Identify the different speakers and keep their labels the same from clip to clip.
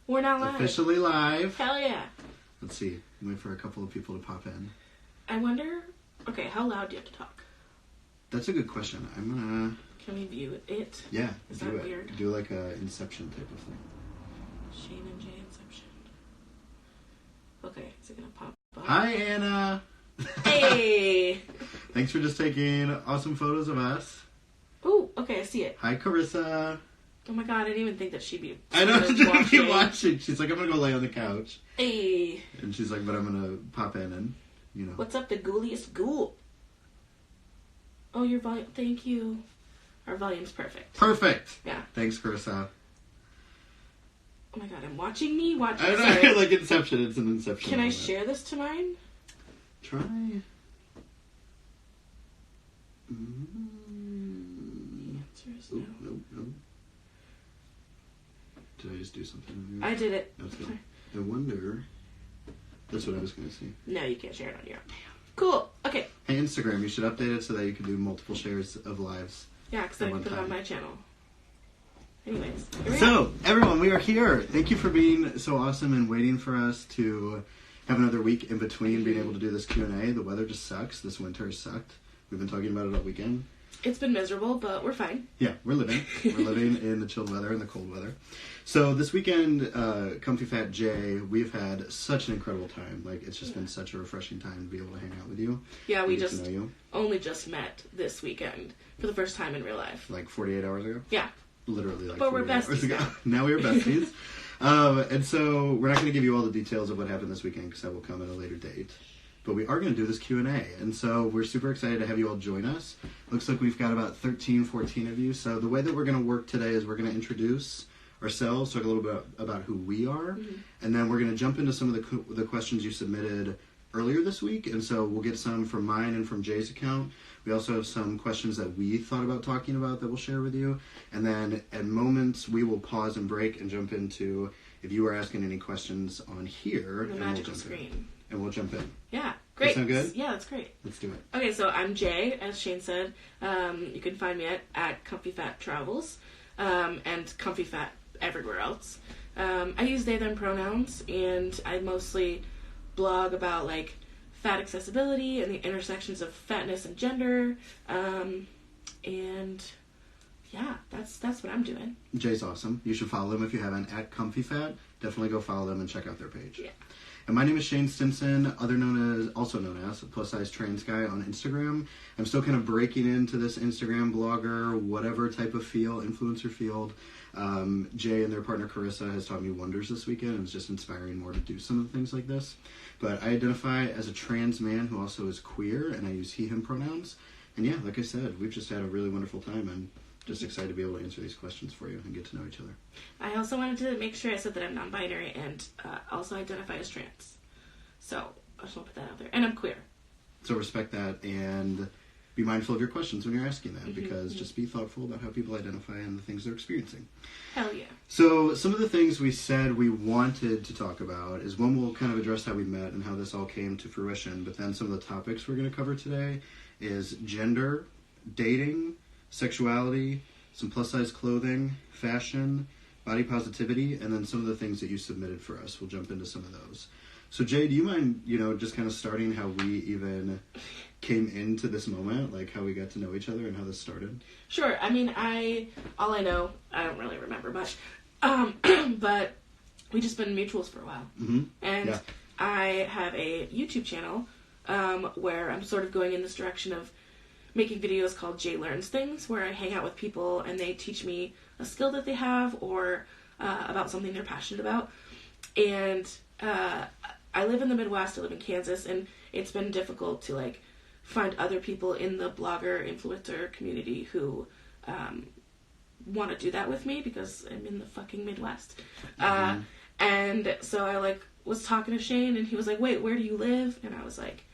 Speaker 1: We're not live.
Speaker 2: Officially live.
Speaker 1: Hell yeah.
Speaker 2: Let's see. Wait for a couple of people to pop in.
Speaker 1: I wonder... Okay, how loud do you have to talk?
Speaker 2: That's a good question. I'm gonna...
Speaker 1: Can we view it?
Speaker 2: Yeah,
Speaker 1: Is
Speaker 2: do
Speaker 1: that
Speaker 2: it.
Speaker 1: weird?
Speaker 2: Do like a Inception type of thing.
Speaker 1: Shane and Jay Inception. Okay, is it gonna pop up?
Speaker 2: Hi, Anna!
Speaker 1: Hey!
Speaker 2: Thanks for just taking awesome photos of us.
Speaker 1: Oh, okay, I see it.
Speaker 2: Hi, Carissa.
Speaker 1: Oh my god, I didn't even think that she'd be
Speaker 2: I know she'd
Speaker 1: watching.
Speaker 2: be watching. She's like, I'm gonna go lay on the couch.
Speaker 1: Hey!
Speaker 2: And she's like, but I'm gonna pop in and, you know.
Speaker 1: What's up, the ghouliest ghoul? Oh, your volume. Thank you. Our volume's perfect.
Speaker 2: Perfect!
Speaker 1: Yeah.
Speaker 2: Thanks, Carissa.
Speaker 1: Oh my god, I'm watching me? Watching.
Speaker 2: I
Speaker 1: Sorry.
Speaker 2: know, like Inception. It's an Inception.
Speaker 1: Can I
Speaker 2: moment.
Speaker 1: share this to mine?
Speaker 2: Try.
Speaker 1: The answer is no.
Speaker 2: No. Did I just do something?
Speaker 1: I did it.
Speaker 2: Okay. I wonder. That's what I was going to say.
Speaker 1: No, you can't share it on your own. Cool. Okay.
Speaker 2: Hey, Instagram, you should update it so that you can do multiple shares of lives.
Speaker 1: Yeah, because I
Speaker 2: At
Speaker 1: can
Speaker 2: one
Speaker 1: put it on
Speaker 2: time.
Speaker 1: my channel. Anyways. Here we are.
Speaker 2: So, everyone, we are here. Thank you for being so awesome and waiting for us to have another week in between being able to do this Q&A. The weather just sucks. This winter has sucked. We've been talking about it all weekend.
Speaker 1: It's been miserable, but we're fine.
Speaker 2: Yeah, we're living. We're living in the chilled weather and the cold weather. So this weekend, Comfy Fat Jay, we've had such an incredible time. Like, it's just been such a refreshing time to be able to hang out with you.
Speaker 1: Yeah, we
Speaker 2: and get
Speaker 1: just
Speaker 2: to know you.
Speaker 1: only just met this weekend for the first time in real life.
Speaker 2: Like 48 hours ago?
Speaker 1: Yeah.
Speaker 2: Literally, like
Speaker 1: But we're
Speaker 2: 48 hours
Speaker 1: besties
Speaker 2: ago.
Speaker 1: now.
Speaker 2: Now we are besties. And so we're not going to give you all the details of what happened this weekend because that will come at a later date. But we are going to do this Q&A. And so we're super excited to have you all join us. Looks like we've got about 13, 14 of you. So the way that we're going to work today is we're going to introduce ourselves, talk a little bit about who we are, and then we're going to jump into some of the questions you submitted earlier this week. And so we'll get some from mine and from Jay's account. We also have some questions that we thought about talking about that we'll share with you. And then at moments, we will pause and break and jump into if you are asking any questions on here.
Speaker 1: The
Speaker 2: and
Speaker 1: magical
Speaker 2: we'll jump
Speaker 1: screen.
Speaker 2: in. And we'll jump in.
Speaker 1: Yeah. Great.
Speaker 2: That sound good?
Speaker 1: Yeah, that's great.
Speaker 2: Let's do it.
Speaker 1: Okay, so I'm Jay, as Shane said. You can find me at Comfy Fat Travels, and Comfy Fat everywhere else. I use they, them pronouns, and I mostly blog about, like, fat accessibility and the intersections of fatness and gender. And yeah, that's what I'm doing.
Speaker 2: Jay's awesome. You should follow them if you haven't at Comfy Fat. Definitely go follow them and check out their page.
Speaker 1: Yeah.
Speaker 2: And my name is Shane Stinson, also known as Plus Size Trans Guy on Instagram. I'm still kind of breaking into this Instagram blogger, whatever type of influencer field. Jay and their partner Carissa has taught me wonders this weekend and it's just inspiring more to do some of the things like this. But I identify as a trans man who also is queer, and I use he, him pronouns. And yeah, like I said, we've just had a really wonderful time and just excited to be able to answer these questions for you and get to know each other.
Speaker 1: I also wanted to make sure I said that I'm non-binary and also identify as trans. So I just want to put that out there. And I'm queer.
Speaker 2: So respect that and be mindful of your questions when you're asking them, because just be thoughtful about how people identify and the things they're experiencing.
Speaker 1: Hell yeah.
Speaker 2: So some of the things we said we wanted to talk about is, one, we'll kind of address how we met and how this all came to fruition, but then some of the topics we're going to cover today is gender, dating, sexuality, some plus-size clothing, fashion, body positivity, and then some of the things that you submitted for us. We'll jump into some of those. So Jay, do you mind, just kind of starting how we even came into this moment, like how we got to know each other and how this started?
Speaker 1: Sure. I mean, I don't really remember much, but we just been mutuals for a while.
Speaker 2: Mm-hmm.
Speaker 1: And
Speaker 2: Yeah.
Speaker 1: I have a YouTube channel where I'm sort of going in this direction of making videos called Jay Learns Things, where I hang out with people and they teach me a skill that they have or about something they're passionate about. And I live in the Midwest. I live in Kansas, and it's been difficult to, like, find other people in the blogger, influencer community who want to do that with me because I'm in the fucking Midwest. And so I, like, was talking to Shane, and he was like, wait, where do you live? And I was like,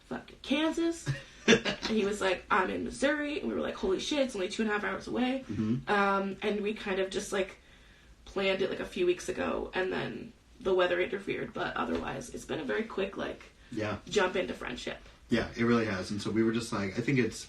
Speaker 1: fucking Kansas. And he was like, I'm in Missouri. And we were like, holy shit, it's only 2.5 hours away. And we kind of just, like, planned it, like, a few weeks ago, and then the weather interfered. But otherwise, it's been a very quick, like, jump into friendship.
Speaker 2: Yeah, it really has. And so we were just like, I think it's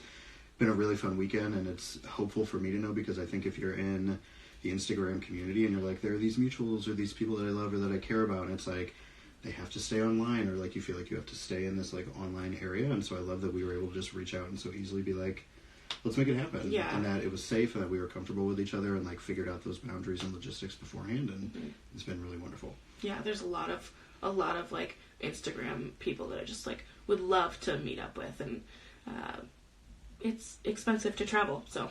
Speaker 2: been a really fun weekend, and it's hopeful for me to know, because I think if you're in, the Instagram community, and you're like, there are these mutuals or these people that I love or that I care about, and it's like, they have to stay online, or like you feel like you have to stay in this like online area. And so I love that we were able to just reach out and so easily be like, let's make it happen.
Speaker 1: Yeah.
Speaker 2: And that it was safe and that we were comfortable with each other and like figured out those boundaries and logistics beforehand. And it's been really wonderful.
Speaker 1: Yeah, there's a lot of like Instagram people that I just like would love to meet up with, and it's expensive to travel, so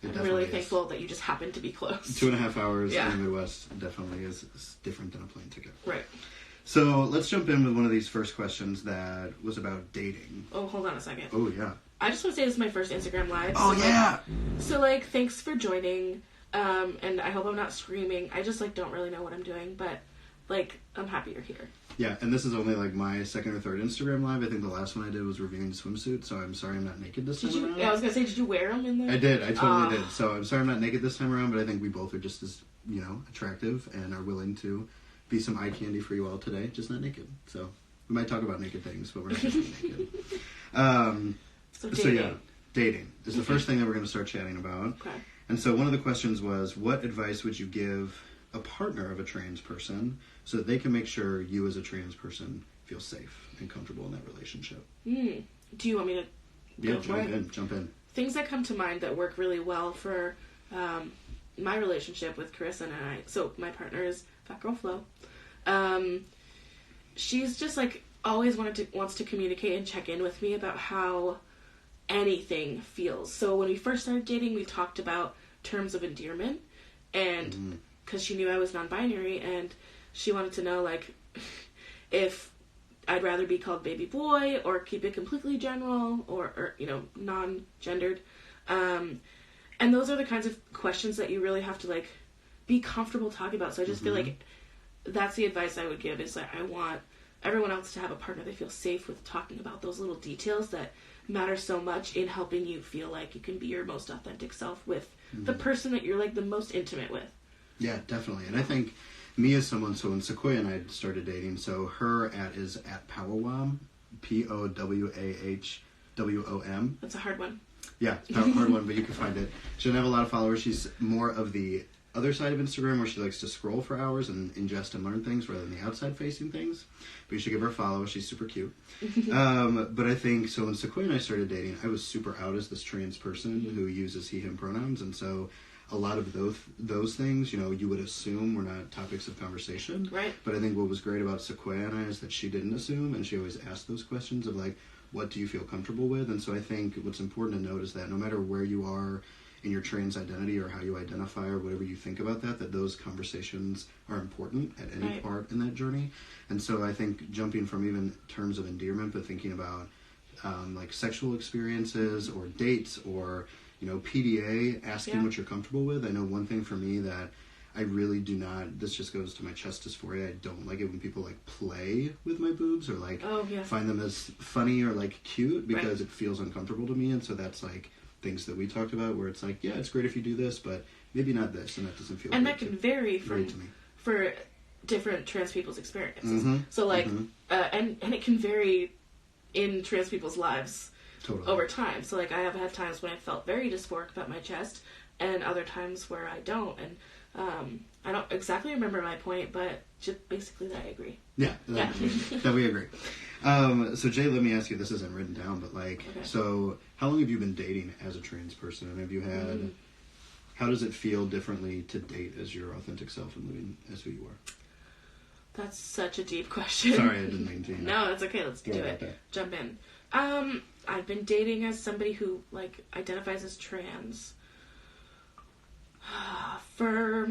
Speaker 1: I'm really thankful that you just happen to be close.
Speaker 2: 2.5 hours in the Midwest definitely is different than a plane ticket.
Speaker 1: Right.
Speaker 2: So let's jump in with one of these first questions that was about dating.
Speaker 1: Oh, hold on a second.
Speaker 2: Oh, yeah.
Speaker 1: I just want to say this is my first Instagram Live.
Speaker 2: Oh,
Speaker 1: so,
Speaker 2: yeah!
Speaker 1: So, like, thanks for joining, and I hope I'm not screaming. I just, like, don't really know what I'm doing, but, like, I'm happy you're here.
Speaker 2: Yeah, and this is only, like, my second or third Instagram Live. I think the last one I did was reviewing swimsuits, so I'm sorry I'm not naked this time around.
Speaker 1: Yeah, I was going to say, did you wear them in there?
Speaker 2: I did. I totally did. So I'm sorry I'm not naked this time around, but I think we both are just as, attractive and are willing to be some eye candy for you all today, just not naked. So we might talk about naked things, but we're not going to be naked. So yeah, dating is the first thing that we're going to start chatting about.
Speaker 1: Okay.
Speaker 2: And so one of the questions was, what advice would you give a partner of a trans person so that they can make sure you as a trans person feel safe and comfortable in that relationship?
Speaker 1: Do you want me to go for it?
Speaker 2: Jump in.
Speaker 1: Things that come to mind that work really well for my relationship with Carissa and I. So my partner is Fat Girl Flo. She's just like always wants to communicate and check in with me about how anything feels. So when we first started dating, we talked about terms of endearment, and because she knew I was non-binary, and she wanted to know like if I'd rather be called baby boy or keep it completely general or non-gendered. And those are the kinds of questions that you really have to like be comfortable talking about. So I just feel like that's the advice I would give, is that I want everyone else to have a partner they feel safe with talking about those little details that matter so much in helping you feel like you can be your most authentic self with the person that you're like the most intimate with.
Speaker 2: Yeah, definitely. And I think me as someone, so when Sequoia and I started dating, so her is at Powawam, Powahwom.
Speaker 1: That's a hard one.
Speaker 2: Yeah, it's a hard one, but you can find it. She doesn't have a lot of followers. She's more of the other side of Instagram where she likes to scroll for hours and ingest and learn things rather than the outside facing things. But you should give her a follow. She's super cute. But I think, so when Sequoia and I started dating, I was super out as this trans person who uses he, him pronouns. And so a lot of those things, you would assume were not topics of conversation.
Speaker 1: Right.
Speaker 2: But I think what was great about Sequoia and I is that she didn't assume, and she always asked those questions of like, what do you feel comfortable with? And so I think what's important to note is that no matter where you are in your trans identity or how you identify or whatever you think about that those conversations are important at any part in that journey. And so I think jumping from even terms of endearment, but thinking about like sexual experiences or dates or, PDA, asking what you're comfortable with. I know one thing for me that I really do not, this just goes to my chest dysphoria, I don't like it when people like play with my boobs or like find them as funny or like cute because it feels uncomfortable to me. And so that's like things that we talked about where it's like, yeah, it's great if you do this, but maybe not this, and that doesn't feel
Speaker 1: and that can vary
Speaker 2: to me.
Speaker 1: For different trans people's experiences. So like and it can vary in trans people's lives over time. So like I have had times when I felt very dysphoric about my chest and other times where I don't, and I don't exactly remember my point, but just basically that I agree.
Speaker 2: Yeah, that we agree. So Jay, let me ask you, this isn't written down, but like, so how long have you been dating as a trans person? And have you had, how does it feel differently to date as your authentic self and living as who you are?
Speaker 1: That's such a deep question.
Speaker 2: Sorry, I didn't mean to.
Speaker 1: No, that's okay. Let's do it. Jump in. I've been dating as somebody who like identifies as trans for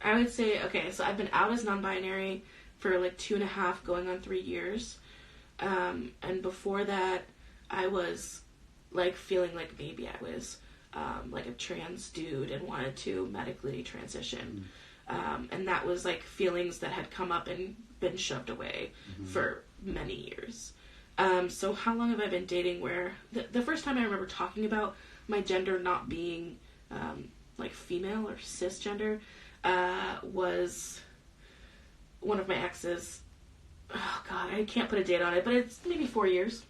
Speaker 1: I would say, okay, so I've been out as non-binary for like 2.5 going on 3 years, and before that I was like feeling like maybe I was like a trans dude and wanted to medically transition, and that was like feelings that had come up and been shoved away for many years. So how long have I been dating where the first time I remember talking about my gender not being like female or cisgender was one of my exes. Oh god, I can't put a date on it, but it's maybe 4 years.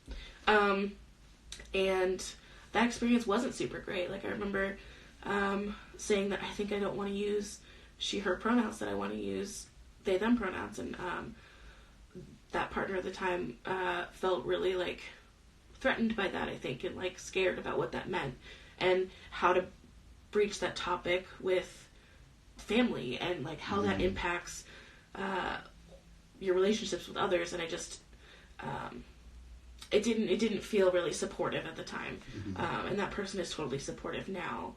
Speaker 1: And that experience wasn't super great. Like I remember saying that I think I don't want to use she, her pronouns, that I want to use they, them pronouns. And that partner at the time felt really, like, threatened by that, I think, and, like, scared about what that meant and how to breach that topic with family and, like, how that impacts your relationships with others. And I just it didn't feel really supportive at the time. And that person is totally supportive now,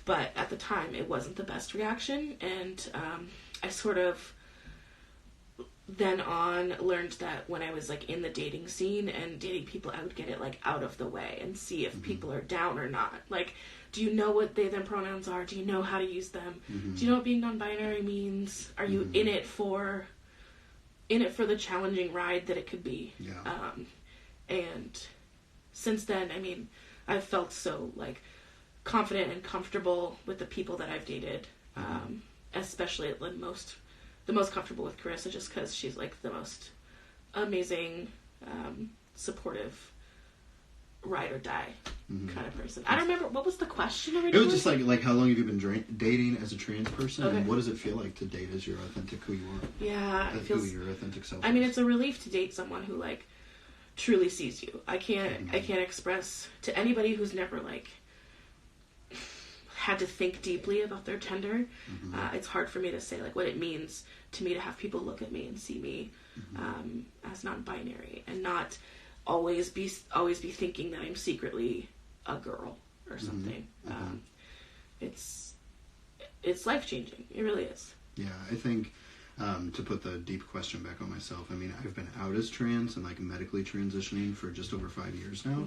Speaker 1: but at the time it wasn't the best reaction. And I sort of then on learned that when I was, like, in the dating scene and dating people, I would get it, like, out of the way and see if people are down or not. Like, do you know what they, them pronouns are? Do you know how to use them? Do you know what being non-binary means? Are you in it for the challenging ride that it could be?
Speaker 2: Yeah.
Speaker 1: And since then, I mean, I've felt so, like, confident and comfortable with the people that I've dated, especially the most comfortable with Carissa, just because she's, like, the most amazing, supportive, ride or die kind of person. I don't remember, what was the question originally?
Speaker 2: It was just like how long have you been dating as a trans person,
Speaker 1: okay.
Speaker 2: and what does it feel like to date as your authentic who you are?
Speaker 1: Yeah, it feels,
Speaker 2: who your authentic self
Speaker 1: I mean, it's a relief to date someone who, like, truly sees you. I can't express to anybody who's never, like, had to think deeply about their gender. It's hard for me to say, like, what it means to me to have people look at me and see me as non-binary and not always be thinking that I'm secretly a girl or something. It's life-changing. It really is.
Speaker 2: Yeah, I think to put the deep question back on myself, I mean, I've been out as trans and, like, medically transitioning for just over 5 years now.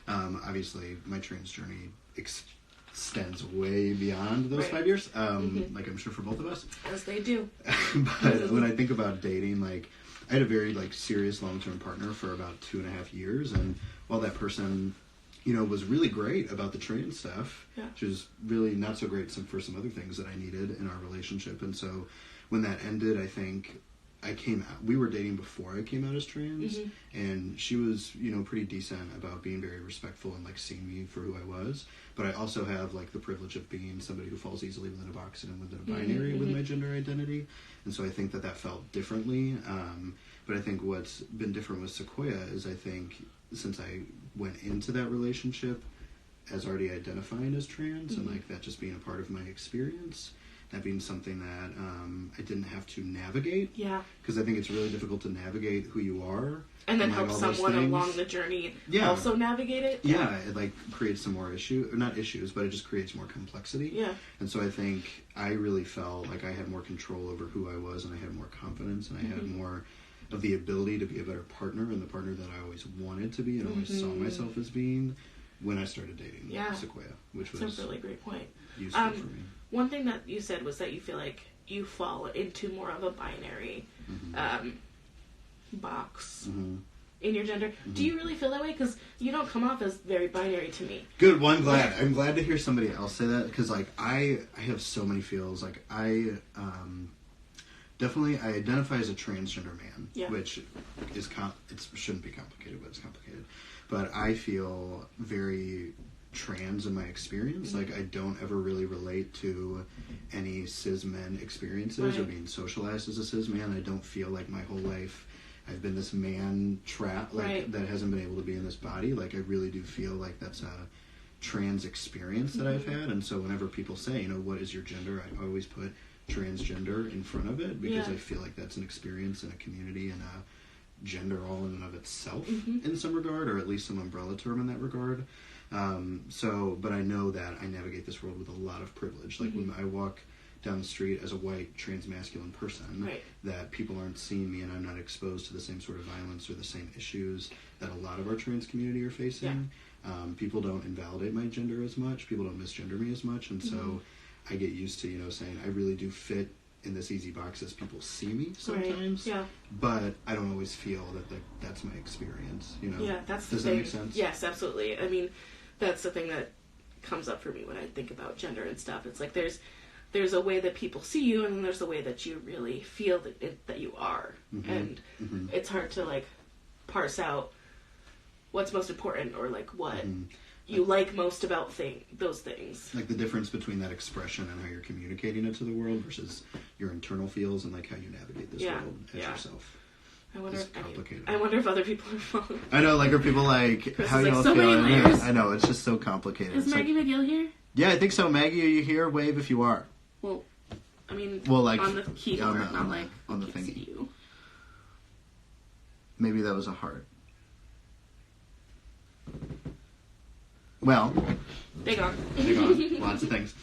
Speaker 2: Obviously, my trans journey extends way beyond those 5 years, like I'm sure for both of us.
Speaker 1: As they do.
Speaker 2: But when I think about dating, like, I had a very, like, serious long-term partner for about 2.5 years, and while that person, you know, was really great about the trans stuff, she was really not so great for some other things that I needed in our relationship. And so when that ended, I think I came out, we were dating before I came out as trans, and she was, you know, pretty decent about being very respectful and, like, seeing me for who I was. But I also have, like, the privilege of being somebody who falls easily within a box and within a binary with my gender identity. And so I think that felt differently. But I think what's been different with Sequoia is, I think, since I went into that relationship as already identifying as trans and, like, that just being a part of my experience, that being something that I didn't have to navigate. Yeah. Because I think it's really difficult to navigate who you are.
Speaker 1: And then help someone along the journey also navigate it.
Speaker 2: Yeah, it, like, creates some more not issues, but it just creates more complexity. Yeah. And so I think I really felt like I had more control over who I was, and I had more confidence, and I had more of the ability to be a better partner, and the partner that I always wanted to be and always saw myself as being when I started dating Sequoia, which was
Speaker 1: a really great point.
Speaker 2: Useful for me.
Speaker 1: One thing that you said was that you feel like you fall into more of a binary box in your gender. Do you really feel that way? Because you don't come off as very binary to me.
Speaker 2: Good. Well, I'm glad to hear somebody else say that, because, like, I have so many feels. Like, I definitely I identify as a transgender man, which is it shouldn't be complicated, but it's complicated. But I feel very trans in my experience. Like, I don't ever really relate to any cis men experiences or being socialized as a cis man. I don't feel like my whole life I've been this man trap, like, that hasn't been able to be in this body. Like, I really do feel like that's a trans experience that I've had. And so whenever people say, you know, what is your gender, I always put transgender in front of it, because I feel like that's an experience in a community and a gender all in and of itself in some regard, or at least some umbrella term in that regard. But I know that I navigate this world with a lot of privilege. Like, when I walk down the street as a white trans masculine person, that people aren't seeing me, and I'm not exposed to the same sort of violence or the same issues that a lot of our trans community are facing. People don't invalidate my gender as much. People don't misgender me as much. And so I get used to, you know, saying I really do fit in this easy box as people see me sometimes. But I don't always feel that, like, that's my experience, you know?
Speaker 1: Yeah, that's the
Speaker 2: Does
Speaker 1: thing.
Speaker 2: That make sense?
Speaker 1: Yes, absolutely. I mean, that's the thing that comes up for me when I think about gender and stuff. It's like there's a way that people see you, and then there's a way that you really feel that you are. And it's hard to, like, parse out what's most important, or, like, what. you like most about those things.
Speaker 2: Like the difference between that expression and how you're communicating it to the world versus your internal feels and like how you navigate this world as yourself.
Speaker 1: I wonder
Speaker 2: it's complicated.
Speaker 1: I wonder if other people are following.
Speaker 2: I know, like, are people like,
Speaker 1: Chris
Speaker 2: how
Speaker 1: is
Speaker 2: you
Speaker 1: like,
Speaker 2: all
Speaker 1: so
Speaker 2: feeling?
Speaker 1: many layers.
Speaker 2: I know, it's just so complicated.
Speaker 1: Is
Speaker 2: it's
Speaker 1: Maggie
Speaker 2: like,
Speaker 1: McGill here?
Speaker 2: yeah, I think so. Maggie, are you here? Wave if you are.
Speaker 1: Well, I mean,
Speaker 2: well, like,
Speaker 1: on the keyboard, not like
Speaker 2: on the
Speaker 1: I can
Speaker 2: thingy.
Speaker 1: see you.
Speaker 2: Maybe that was a heart. Well,
Speaker 1: They gone.
Speaker 2: lots of things.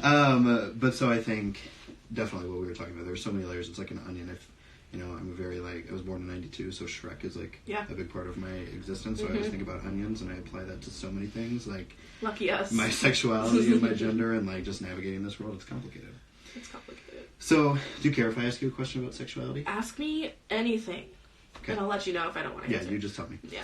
Speaker 2: But so I think definitely what we were talking about. There's so many layers. It's like an onion. If I'm a very I was born in '92, so Shrek is like a big part of my existence. So I always think about onions, and I apply that to so many things, like
Speaker 1: lucky us.
Speaker 2: My sexuality and my gender, and like just navigating this world. It's complicated.
Speaker 1: It's complicated.
Speaker 2: So, do you care if I ask you a question about sexuality?
Speaker 1: Ask me anything. Okay. And I'll let you know if I don't want to answer.
Speaker 2: Yeah, you just tell me.
Speaker 1: Yeah.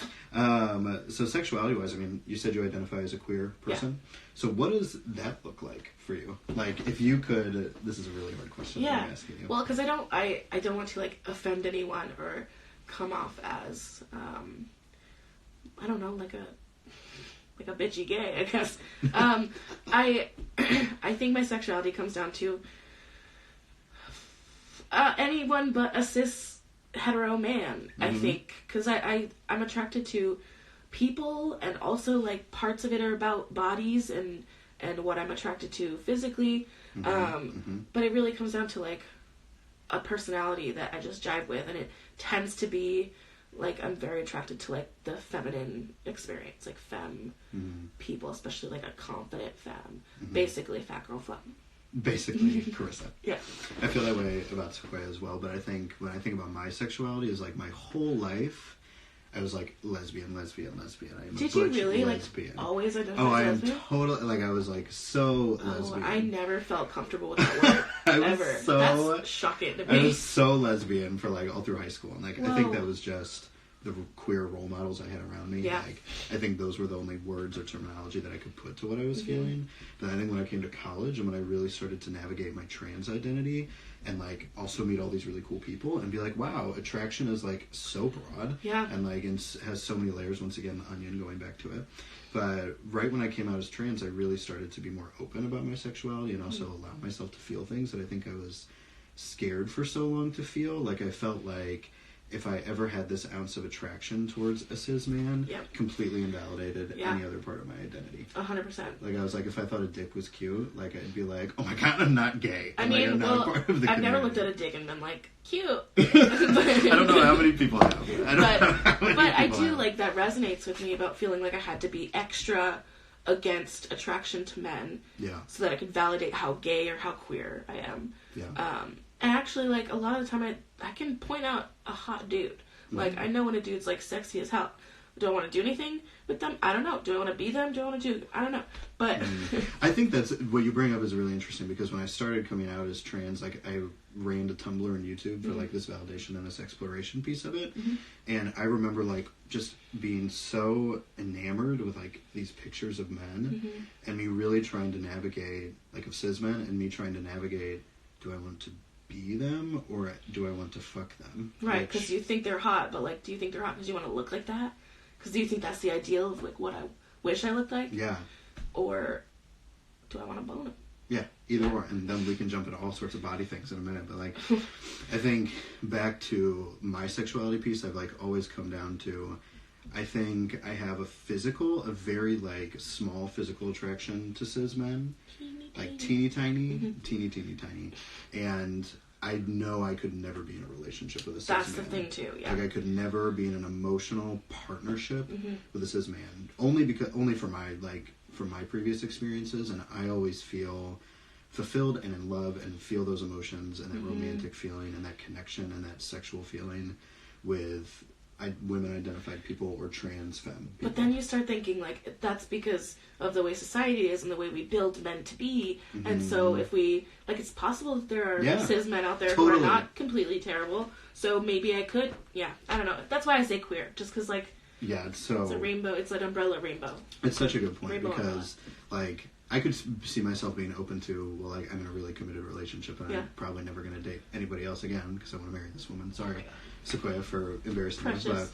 Speaker 2: So sexuality-wise, I mean, you said you identify as a queer person. Yeah. So what does that look like for you? Like, if you could... This is a really hard question I'm asking you.
Speaker 1: Well, because I don't want to, like, offend anyone or come off as, I don't know, like a bitchy gay, I guess. I think my sexuality comes down to anyone but a cis hetero man, I think, because I'm attracted to people, and also like parts of it are about bodies and what I'm attracted to physically, but it really comes down to like a personality that I just jive with, and it tends to be like I'm very attracted to like the feminine experience, like femme people, especially like a confident femme, basically fat girl femme.
Speaker 2: Basically, Carissa.
Speaker 1: Yeah.
Speaker 2: I feel that way about Sequoia as well, but I think when I think about my sexuality is like my whole life, I was like lesbian.
Speaker 1: Did you really lesbian. Like always identify as lesbian?
Speaker 2: I am totally like I was like so lesbian.
Speaker 1: I never felt comfortable with that word ever. That's shocking to me.
Speaker 2: I was so lesbian for like all through high school, and like I think that was just the queer role models I had around me.
Speaker 1: Yeah.
Speaker 2: Like, I think those were the only words or terminology that I could put to what I was feeling. But I think when I came to college and when I really started to navigate my trans identity and like also meet all these really cool people and be like, wow, attraction is like so broad.
Speaker 1: Yeah.
Speaker 2: And like has so many layers, once again, the onion, going back to it. But right when I came out as trans, I really started to be more open about my sexuality and also allow myself to feel things that I think I was scared for so long to feel. Like I felt like if I ever had this ounce of attraction towards a cis man, completely invalidated any other part of my identity.
Speaker 1: 100%.
Speaker 2: Like, I was like, if I thought a dick was cute, like, I'd be like, oh my god, I'm not gay.
Speaker 1: I mean, I'm not a part of the I've never looked at a dick and been like, cute.
Speaker 2: I don't know how many people have.
Speaker 1: But I do, like, that resonates with me about feeling like I had to be extra against attraction to men.
Speaker 2: Yeah. So
Speaker 1: that I could validate how gay or how queer I am.
Speaker 2: Yeah.
Speaker 1: And actually, like, a lot of the time I can point out a hot dude. Like, I know when a dude's, like, sexy as hell. Do I want to do anything with them? I don't know. Do I want to be them? Do I want to do... I don't know. But...
Speaker 2: I think that's... What you bring up is really interesting, because when I started coming out as trans, like, I ran to Tumblr and YouTube for, like, this validation and this exploration piece of it. And I remember, like, just being so enamored with, like, these pictures of men, and me really trying to navigate, like, of cis men, and me trying to navigate, do I want to be them or do I want to fuck them?
Speaker 1: Right, because you think they're hot, but like, do you think they're hot because you want to look like that? Because do you think that's the ideal of like what I wish I looked like?
Speaker 2: Yeah.
Speaker 1: Or do I want to bone them?
Speaker 2: Yeah, either or. And then we can jump into all sorts of body things in a minute. But like, I think back to my sexuality piece, I've like always come down to, I think I have a very like small physical attraction to cis men. Like teeny tiny. And I know I could never be in a relationship with a cis man.
Speaker 1: That's the thing too, yeah.
Speaker 2: Like I could never be in an emotional partnership with a cis man. Only for my previous experiences, and I always feel fulfilled and in love and feel those emotions and that romantic feeling and that connection and that sexual feeling with women identified people or trans femme people.
Speaker 1: But then you start thinking like that's because of the way society is and the way we build men to be. And so if we like, it's possible that there are cis men out there who are not completely terrible. So maybe I could, I don't know. That's why I say queer, just because like
Speaker 2: it's
Speaker 1: a rainbow. It's an umbrella rainbow.
Speaker 2: It's such a good point, because like I could see myself being open to, well, like, I'm in a really committed relationship and I'm probably never going to date anybody else again because I want to marry this woman. Sorry, Sequoia, for embarrassing me. But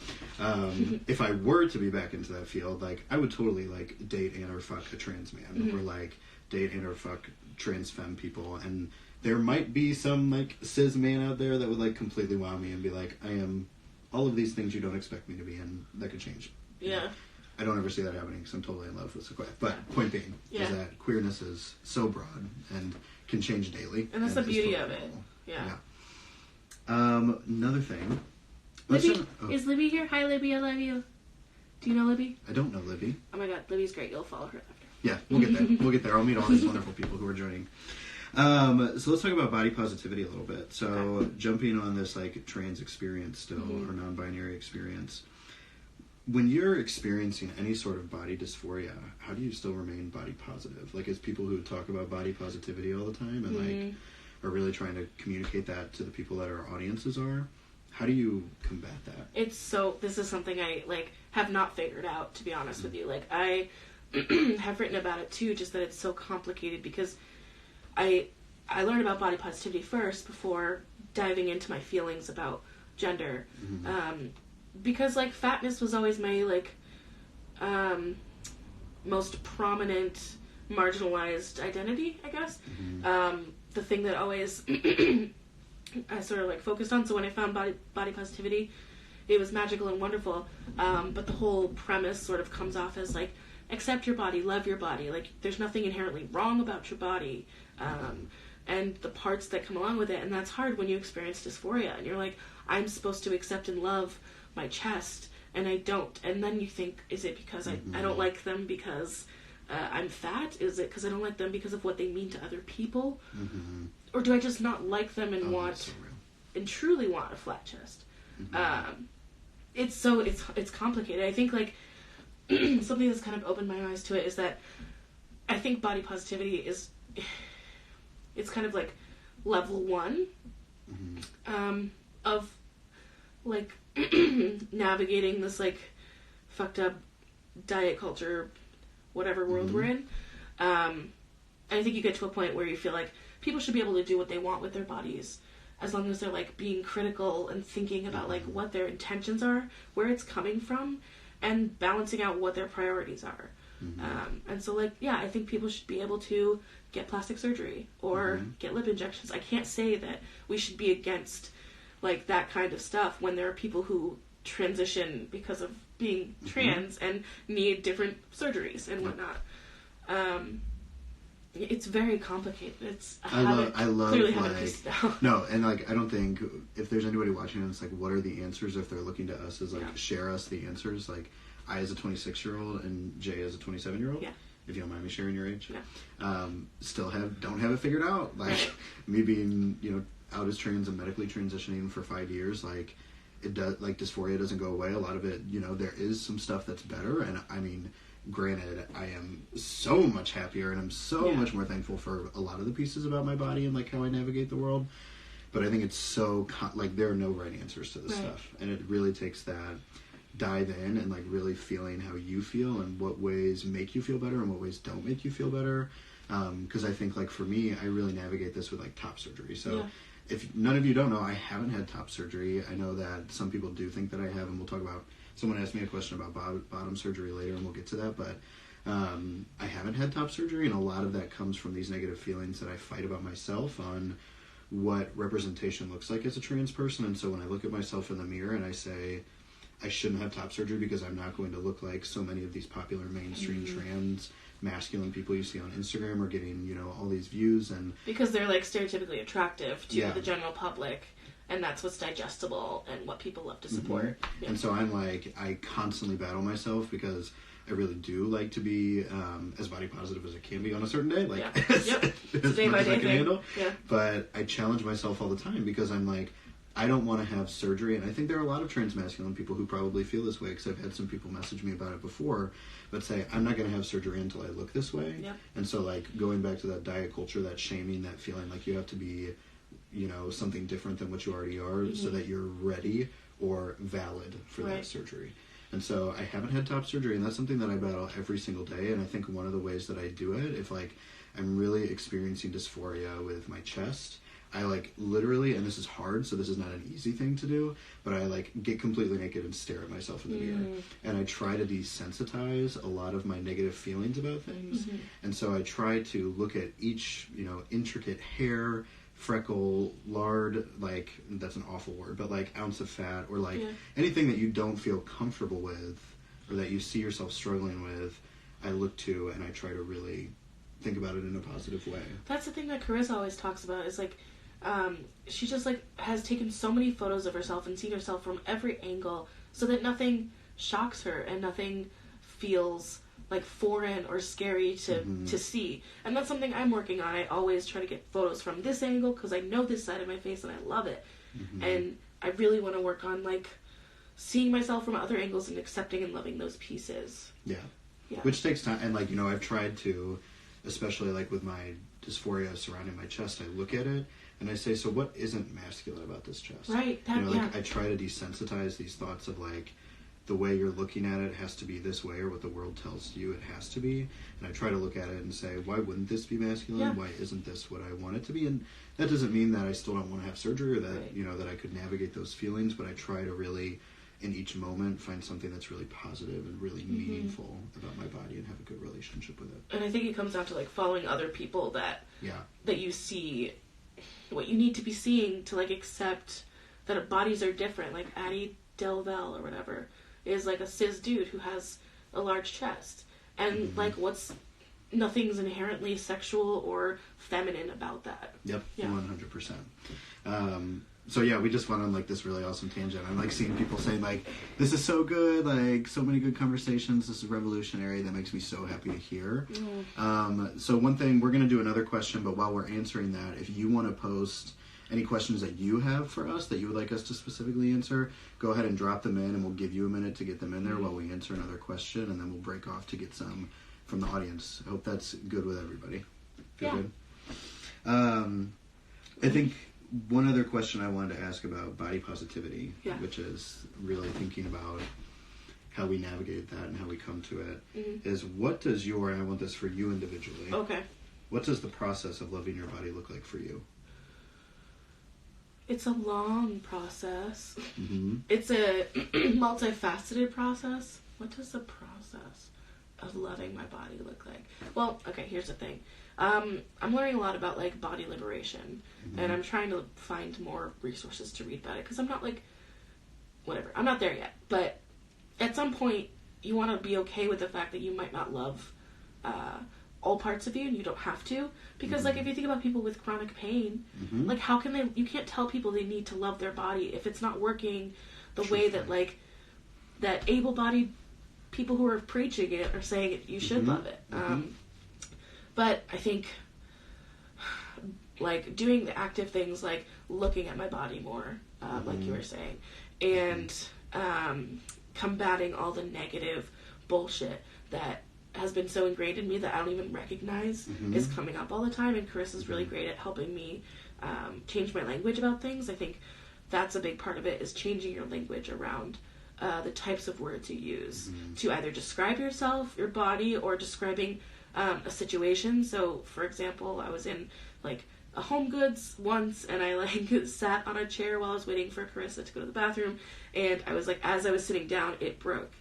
Speaker 2: if I were to be back into that field, like, I would totally, like, date and or fuck a trans man or, like, date and or fuck trans femme people. And there might be some, like, cis man out there that would, like, completely wow me and be like, I am all of these things you don't expect me to be, and that could change.
Speaker 1: Yeah.
Speaker 2: I don't ever see that happening because I'm totally in love with Sequoia. But point being is that queerness is so broad and can change daily.
Speaker 1: And that's the beauty of it. Yeah.
Speaker 2: Another thing.
Speaker 1: Libby? Is Libby here? Hi, Libby. I love you. Do you know Libby?
Speaker 2: I don't know Libby.
Speaker 1: Oh my god, Libby's great. You'll follow her after.
Speaker 2: Yeah, we'll get there. We'll get there. I'll meet all these wonderful people who are joining. So let's talk about body positivity a little bit. So jumping on this, like, trans experience still, or non-binary experience. When you're experiencing any sort of body dysphoria, how do you still remain body positive? Like, as people who talk about body positivity all the time and, like, are really trying to communicate that to the people that our audiences are, how do you combat that?
Speaker 1: This is something I, like, have not figured out, to be honest with you. Like, I have written about it, too, just that it's so complicated because I learned about body positivity first before diving into my feelings about gender. Because, like, fatness was always my, like, most prominent, marginalized identity, I guess. The thing that always I sort of, like, focused on. So when I found body positivity, it was magical and wonderful. But the whole premise sort of comes off as, like, accept your body, love your body. Like, there's nothing inherently wrong about your body. And the parts that come along with it. And that's hard when you experience dysphoria. And you're like, I'm supposed to accept and love my chest, and I don't. And then you think, is it because I don't like them because I'm fat? Is it because I don't like them because of what they mean to other people? Or do I just not like them and and truly want a flat chest? It's complicated. I think, like, something that's kind of opened my eyes to it is that I think body positivity is, it's kind of like level 1 of, like, navigating this, like, fucked up diet culture, whatever world we're in. And I think you get to a point where you feel like people should be able to do what they want with their bodies as long as they're, like, being critical and thinking about, like, what their intentions are, where it's coming from, and balancing out what their priorities are. And so, like, yeah, I think people should be able to get plastic surgery or get lip injections. I can't say that we should be against, like, that kind of stuff when there are people who transition because of being trans and need different surgeries and whatnot. It's very complicated. I love clearly haven't pieced it out.
Speaker 2: No, and, like, I don't think if there's anybody watching and it's like, what are the answers? If they're looking to us as, like, share us the answers, like, I as a 26-year-old and Jay as a 27-year-old. If you don't mind me sharing your age. Don't have it figured out. Like, me being, you know, out as trans and medically transitioning for 5 years, like, it does, like, dysphoria doesn't go away. A lot of it, you know, there is some stuff that's better, and I mean, granted, I am so much happier and I'm so much more thankful for a lot of the pieces about my body and, like, how I navigate the world. But I think it's so like, there are no right answers to this stuff, and it really takes that dive in and, like, really feeling how you feel and what ways make you feel better and what ways don't make you feel better. Because I think, like, for me, I really navigate this with, like, top surgery. So if none of you don't know, I haven't had top surgery. I know that some people do think that I have, and we'll talk about, someone asked me a question about bottom surgery later, and we'll get to that. But I haven't had top surgery, and a lot of that comes from these negative feelings that I fight about myself on what representation looks like as a trans person. And so when I look at myself in the mirror and I say, I shouldn't have top surgery because I'm not going to look like so many of these popular mainstream trans masculine people you see on Instagram are getting, you know, all these views, and
Speaker 1: because they're, like, stereotypically attractive to the general public, and that's what's digestible and what people love to support.
Speaker 2: And so I'm like, I constantly battle myself because I really do like to be as body positive as I can be on a certain day, like as
Speaker 1: day by
Speaker 2: much as I
Speaker 1: day
Speaker 2: can handle.
Speaker 1: Yeah.
Speaker 2: But I challenge myself all the time because I'm like, I don't want to have surgery, and I think there are a lot of trans masculine people who probably feel this way, because I've had some people message me about it before, but say, I'm not going to have surgery until I look this way. And so, like, going back to that diet culture, that shaming, that feeling like you have to be, you know, something different than what you already are so that you're ready or valid for that surgery. And so I haven't had top surgery, and that's something that I battle every single day. And I think one of the ways that I do it, if like I'm really experiencing dysphoria with my chest, I like literally, and this is hard, so this is not an easy thing to do, but I like get completely naked and stare at myself in the mirror. And I try to desensitize a lot of my negative feelings about things. And so I try to look at each, you know, intricate hair, freckle, lard, like, that's an awful word, but like ounce of fat, or like anything that you don't feel comfortable with, or that you see yourself struggling with, I look to and I try to really think about it in a positive way.
Speaker 1: That's the thing that Carissa always talks about, is like, she just like has taken so many photos of herself and seen herself from every angle so that nothing shocks her and nothing feels like foreign or scary to see. And that's something I'm working on. I always try to get photos from this angle because I know this side of my face and I love it. And I really want to work on like seeing myself from other angles and accepting and loving those pieces.
Speaker 2: Yeah. Which takes time. And like, you know, I've tried to, especially like with my dysphoria surrounding my chest, I look at it and I say, so what isn't masculine about this chest?
Speaker 1: Right.
Speaker 2: You know, like I try to desensitize these thoughts of like, the way you're looking at it has to be this way, or what the world tells you it has to be. And I try to look at it and say, why wouldn't this be masculine? Why isn't this what I want it to be? And that doesn't mean that I still don't want to have surgery, or that, you know, that I could navigate those feelings, but I try to really, in each moment, find something that's really positive and really meaningful about my body and have a good relationship with it.
Speaker 1: And I think it comes down to like following other people that you see what you need to be seeing to like accept that bodies are different. Like Addie Delvell or whatever is like a cis dude who has a large chest, and like nothing's inherently sexual or feminine about that.
Speaker 2: 100%. So yeah, we just went on like this really awesome tangent. I'm like seeing people saying like, this is so good, like so many good conversations, this is revolutionary. That makes me so happy to hear. So one thing, we're going to do another question, but while we're answering that, if you want to post any questions that you have for us that you would like us to specifically answer, go ahead and drop them in, and we'll give you a minute to get them in there while we answer another question, and then we'll break off to get some from the audience. I hope that's good with everybody. Good. I think one other question I wanted to ask about body positivity, which is really thinking about how we navigate that and how we come to it, is what does your, and I want this for you individually, what does the process of loving your body look like for you?
Speaker 1: It's a long process. It's a multifaceted process. What does the process of loving my body look like? Well, okay, here's the thing. I'm learning a lot about like body liberation, and I'm trying to find more resources to read about it, because I'm not like, whatever, I'm not there yet. But at some point, you want to be okay with the fact that you might not love all parts of you, and you don't have to, because like if you think about people with chronic pain, like how can they, you can't tell people they need to love their body if it's not working the way that like that able-bodied people who are preaching it are saying you should love it. But I think like doing the active things, like looking at my body more, like you were saying, and combating all the negative bullshit that has been so ingrained in me that I don't even recognize is coming up all the time. And Carissa's really great at helping me change my language about things. I think that's a big part of it, is changing your language around the types of words you use to either describe yourself, your body, or describing a situation. So, for example, I was in like a Home Goods once, and I like sat on a chair while I was waiting for Carissa to go to the bathroom, and I was like, as I was sitting down, it broke.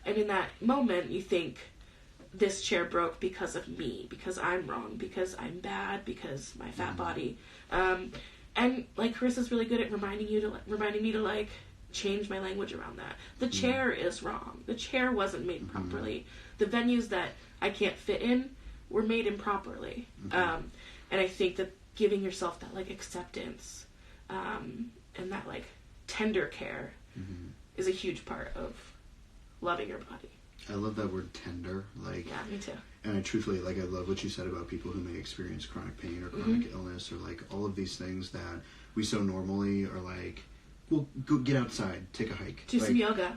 Speaker 1: And in that moment, you think, this chair broke because of me, because I'm wrong, because I'm bad, because my fat body. And like Carissa's really good at reminding me to like change my language around that. The chair is wrong. The chair wasn't made properly. The venues that I can't fit in were made improperly. And I think that giving yourself that like acceptance and that like tender care is a huge part of loving your body.
Speaker 2: I love that word tender. Like,
Speaker 1: yeah, me too.
Speaker 2: And I truthfully, like, I love what you said about people who may experience chronic pain or chronic illness, or like all of these things that we so normally are like, well, go get outside, take a hike,
Speaker 1: do
Speaker 2: like,
Speaker 1: some yoga,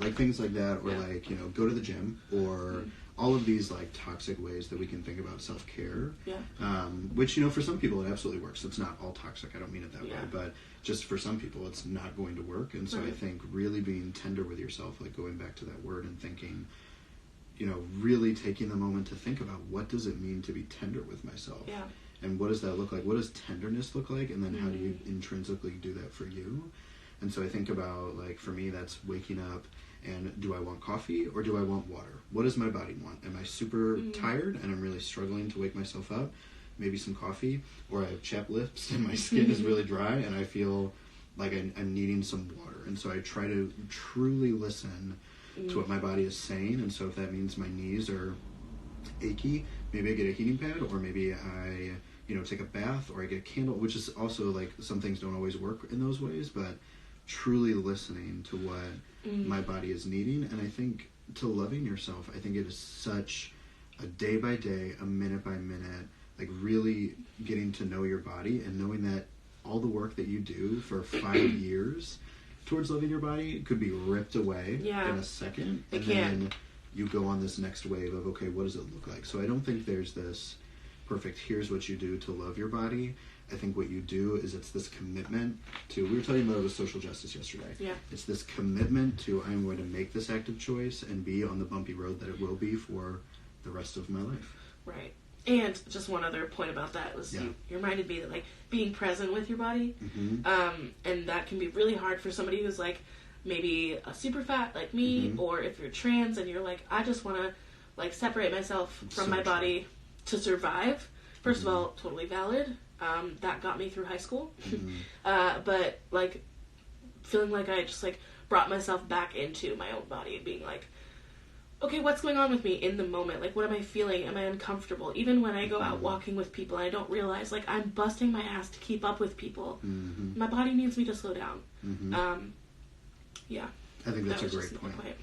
Speaker 2: like things like that, or like, you know, go to the gym, or all of these like toxic ways that we can think about self-care.
Speaker 1: Yeah.
Speaker 2: Which, you know, for some people it absolutely works. It's not all toxic. I don't mean it that way,
Speaker 1: Yeah.
Speaker 2: but just for some people it's not going to work. And so I think really being tender with yourself, like going back to that word and thinking, you know, really taking the moment to think about what does it mean to be tender with myself?
Speaker 1: Yeah.
Speaker 2: And what does that look like? What does tenderness look like? And then how do you intrinsically do that for you? And so I think about, like, for me, that's waking up and do I want coffee or do I want water? What does my body want? Am I super tired and I'm really struggling to wake myself up? Maybe some coffee. Or I have chapped lips and my skin is really dry and I feel like I'm needing some water. And so I try to truly listen to what my body is saying. And so if that means my knees are achy, maybe I get a heating pad, or maybe I, you know, take a bath, or I get a candle, which is also, like, some things don't always work in those ways, but truly listening to what my body is needing. And I think to loving yourself, I think it is such a day by day, a minute by minute, like really getting to know your body and knowing that all the work that you do for 5 years towards loving your body could be ripped away in a second.
Speaker 1: It
Speaker 2: and
Speaker 1: can.
Speaker 2: then you go on this next wave of, okay, what does it look like? So I don't think there's this perfect, here's what you do to love your body. I think what you do is it's this commitment to, we were talking about it with social justice yesterday.
Speaker 1: Yeah.
Speaker 2: It's this commitment to, I'm going to make this active choice and be on the bumpy road that it will be for the rest of my life.
Speaker 1: Right. And just one other point about that was you reminded me that, like, being present with your body, and that can be really hard for somebody who's, like, maybe a super fat like me, or if you're trans and you're like, I just want to, like, separate myself from my body to survive. First of all, totally valid. That got me through high school. But, like, feeling like I just, like, brought myself back into my own body and being like, okay, what's going on with me in the moment? Like, what am I feeling? Am I uncomfortable? Even when I go out walking with people and I don't realize, like, I'm busting my ass to keep up with people. My body needs me to slow down. Yeah.
Speaker 2: I think that's a great point.
Speaker 1: point.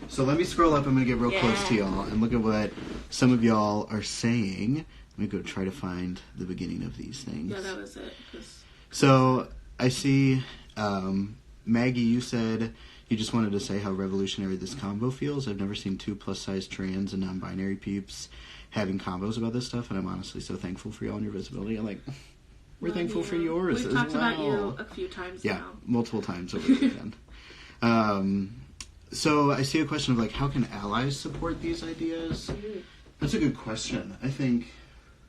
Speaker 2: So let me scroll up. I'm going to get real close to y'all and look at what some of y'all are saying. Let me go try to find the beginning of these things.
Speaker 1: Yeah, that was it.
Speaker 2: So I see, Maggie, you said you just wanted to say how revolutionary this combo feels. I've never seen 2 plus-size trans and non-binary peeps having combos about this stuff, and I'm honestly so thankful for y'all and your visibility. I'm like, we're thankful for yours
Speaker 1: We've
Speaker 2: as
Speaker 1: talked about
Speaker 2: well.
Speaker 1: you a few times now.
Speaker 2: Yeah, multiple times over the weekend. So I see a question of, like, how can allies support these ideas? That's a good question. I think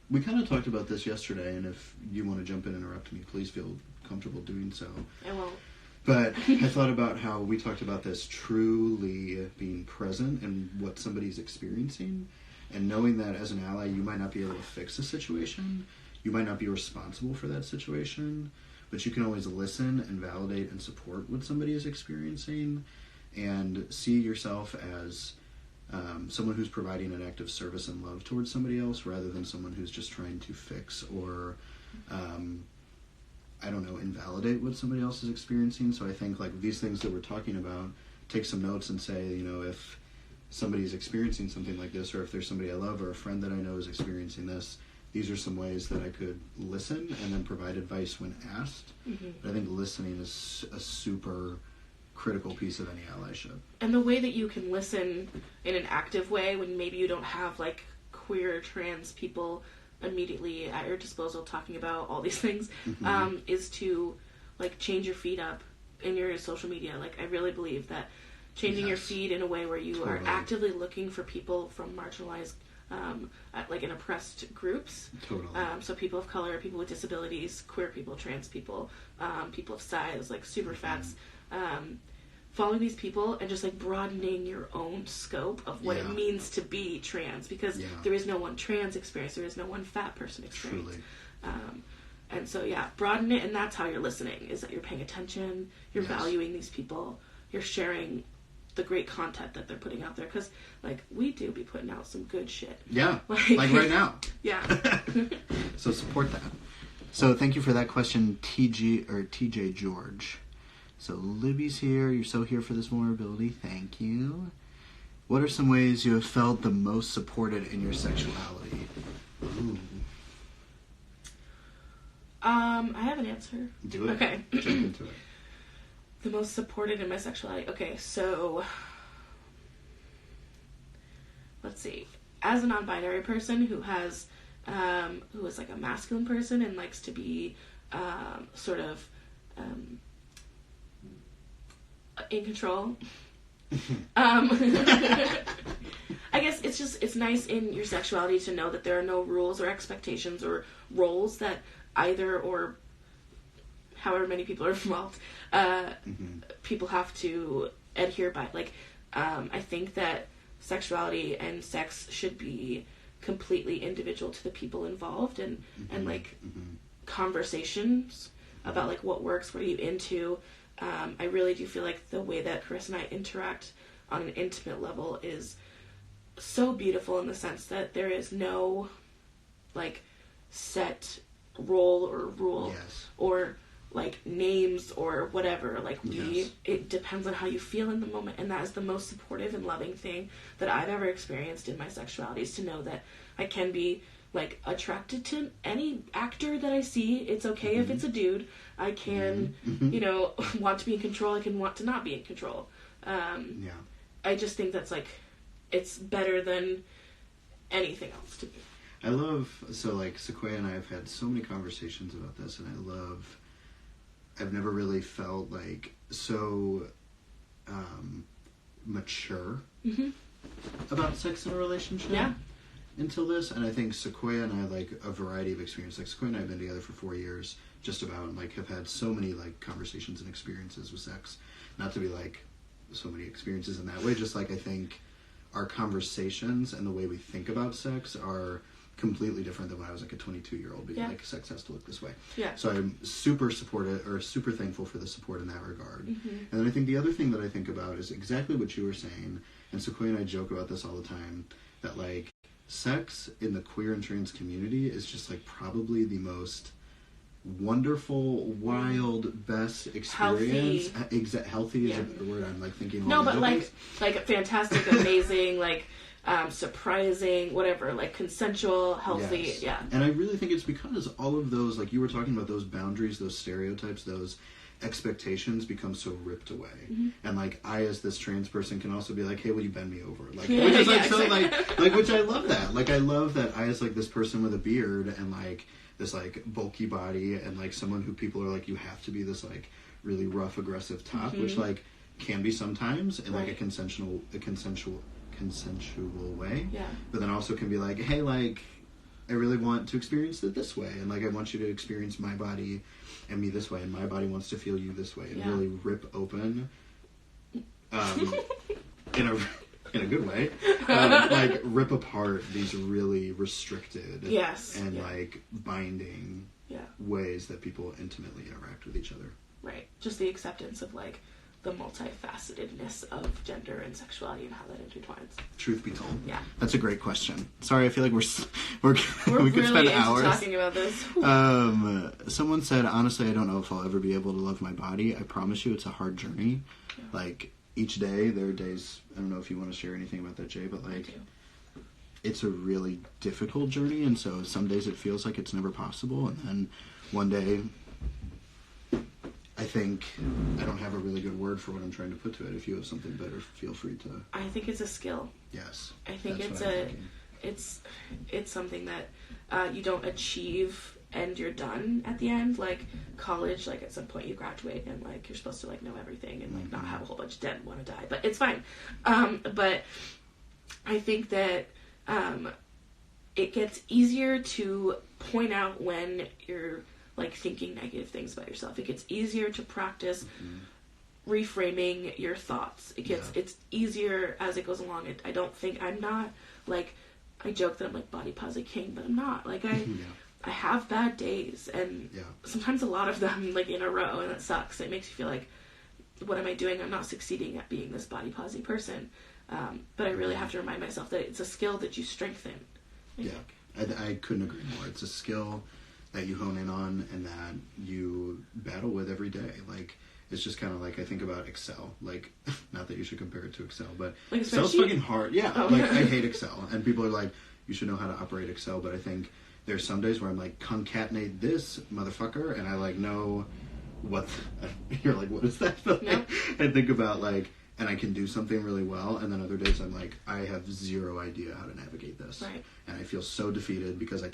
Speaker 2: we kind of talked about this yesterday, and if you want to jump in and interrupt me, please feel comfortable doing so.
Speaker 1: I won't.
Speaker 2: But I thought about how we talked about this truly being present in what somebody's experiencing, and knowing that as an ally, you might not be able to fix a situation, you might not be responsible for that situation, but you can always listen and validate and support what somebody is experiencing, and see yourself as someone who's providing an act of service and love towards somebody else, rather than someone who's just trying to fix or I don't know, invalidate what somebody else is experiencing. So I think, like, these things that we're talking about, take some notes and say, you know, if somebody's experiencing something like this, or if there's somebody I love or a friend that I know is experiencing this, these are some ways that I could listen and then provide advice when asked. But I think listening is a super critical piece of any allyship.
Speaker 1: And the way that you can listen in an active way when maybe you don't have, like, queer trans people immediately at your disposal talking about all these things, is to, like, change your feed up in your social media. Like, I really believe that changing your feed in a way where you are actively looking for people from marginalized, like, in oppressed groups. So people of color, people with disabilities, queer people, trans people, people of size, like super fats, following these people and just, like, broadening your own scope of what it means to be trans, because there is no one trans experience, there is no one fat person experience. And so broaden it, and that's how you're listening, is that you're paying attention, you're valuing these people, you're sharing the great content that they're putting out there, because, like, we do be putting out some good shit.
Speaker 2: Like right now. So support that. So thank you for that question, TJ George. So Libby's here. You're so here for this vulnerability. Thank you. What are some ways you have felt the most supported in your sexuality? Ooh.
Speaker 1: I have an answer.
Speaker 2: Do it.
Speaker 1: Okay.
Speaker 2: Jump into it.
Speaker 1: The most supported in my sexuality. Okay, so let's see. as a non-binary person who is like a masculine person and likes to be sort of in control. I guess it's nice in your sexuality to know that there are no rules or expectations or roles that either or however many people are involved, people have to adhere by. Like, I think that sexuality and sex should be completely individual to the people involved, and like conversations about like what works, what are you into. I really do feel like the way that Chris and I interact on an intimate level is so beautiful in the sense that there is no like set role or rule or like names or whatever. Like it depends on how you feel in the moment, and that is the most supportive and loving thing that I've ever experienced in my sexuality, is to know that I can be like attracted to any actor that I see. It's okay if it's a dude. I can you know, want to be in control. I can want to not be in control. I just think that's like, it's better than anything else to me.
Speaker 2: I love, so like Sequoia and I have had so many conversations about this, and I've never really felt like so mature about sex in a relationship until this. And I think Sequoia and I like a variety of experience. Like Sequoia and I have been together for 4 years, just about, and like have had so many like conversations and experiences with sex. Not to be like so many experiences in that way, just like I think our conversations and the way we think about sex are completely different than when I was like a 22-year-old being like, sex has to look this way. So I'm super supportive, or super thankful for the support in that regard. And then I think the other thing that I think about is exactly what you were saying, and Sequoia and I joke about this all the time, that like sex in the queer and trans community is just like probably the most wonderful, wild, best experience. Healthy is a better word. I'm like thinking.
Speaker 1: No, but like fantastic, amazing, like surprising, whatever, like consensual, healthy.
Speaker 2: And I really think it's because all of those, like you were talking about, those boundaries, those stereotypes, those expectations become so ripped away. And like I, as this trans person, can also be like, hey, will you bend me over? Like, which is like so like which I love that. Like I love that I, as like this person with a beard and like this like bulky body, and like someone who people are like, you have to be this like really rough, aggressive top, which like can be sometimes in like a consensual way. But then also can be like, hey, like I really want to experience it this way, and like I want you to experience my body and me this way, and my body wants to feel you this way, and really rip open in a good way, like rip apart these really restricted and like binding ways that people intimately interact with each other.
Speaker 1: Right. Just the acceptance of like the multifacetedness of gender and sexuality and how that intertwines.
Speaker 2: Truth be told.
Speaker 1: Yeah.
Speaker 2: That's a great question. Sorry, I feel like we could
Speaker 1: really
Speaker 2: spend hours
Speaker 1: talking about this.
Speaker 2: Someone said, honestly, I don't know if I'll ever be able to love my body. I promise you it's a hard journey. Like each day, there are days, I don't know if you want to share anything about that, Jay, but like it's a really difficult journey, and so some days it feels like it's never possible, and then one day I think I don't have a really good word for what I'm trying to put to it. If you have something better, feel free to.
Speaker 1: I think it's a skill.
Speaker 2: Yes.
Speaker 1: I think it's something that you don't achieve and you're done at the end. Like college, like at some point you graduate and like you're supposed to like know everything and like not have a whole bunch of debt and want to die, but it's fine. But I think that it gets easier to point out when you're like thinking negative things about yourself. It gets easier to practice reframing your thoughts. It gets it's easier as it goes along. I'm not like, I joke that I'm like body positive king, but I'm not. Like I have bad days, and sometimes a lot of them like in a row, and it sucks. It makes you feel like, what am I doing? I'm not succeeding at being this body positive person. But I really have to remind myself that it's a skill that you strengthen.
Speaker 2: I couldn't agree more. It's a skill that you hone in on and that you battle with every day. Like, it's just kind of like, I think about Excel. Like, not that you should compare it to Excel, but
Speaker 1: like
Speaker 2: Excel's fucking hard. Yeah, like, I hate Excel. And people are like, you should know how to operate Excel. But I think there's some days where I'm like, concatenate this, motherfucker. And I, like, know what... You're like, what is that? But, like, I think about, like, and I can do something really well, and then other days I'm like, I have zero idea how to navigate this.
Speaker 1: Right.
Speaker 2: And I feel so defeated because I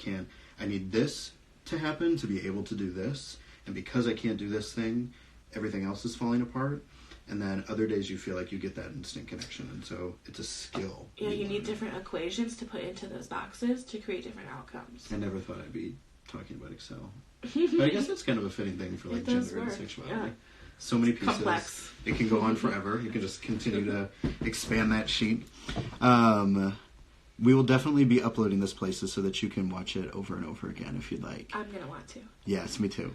Speaker 2: need this to happen to be able to do this, and because I can't do this thing, everything else is falling apart. And then other days you feel like you get that instant connection, and so it's a skill.
Speaker 1: Yeah, you need different equations to put into those boxes to create different outcomes.
Speaker 2: I never thought I'd be talking about Excel. But I guess that's kind of a fitting thing for like gender and sexuality. Yeah. So many pieces.
Speaker 1: Complex.
Speaker 2: It can go on forever. You can just continue to expand that sheet. We will definitely be uploading this places so that you can watch it over and over again if you'd like.
Speaker 1: I'm going to want to.
Speaker 2: Yes, me too.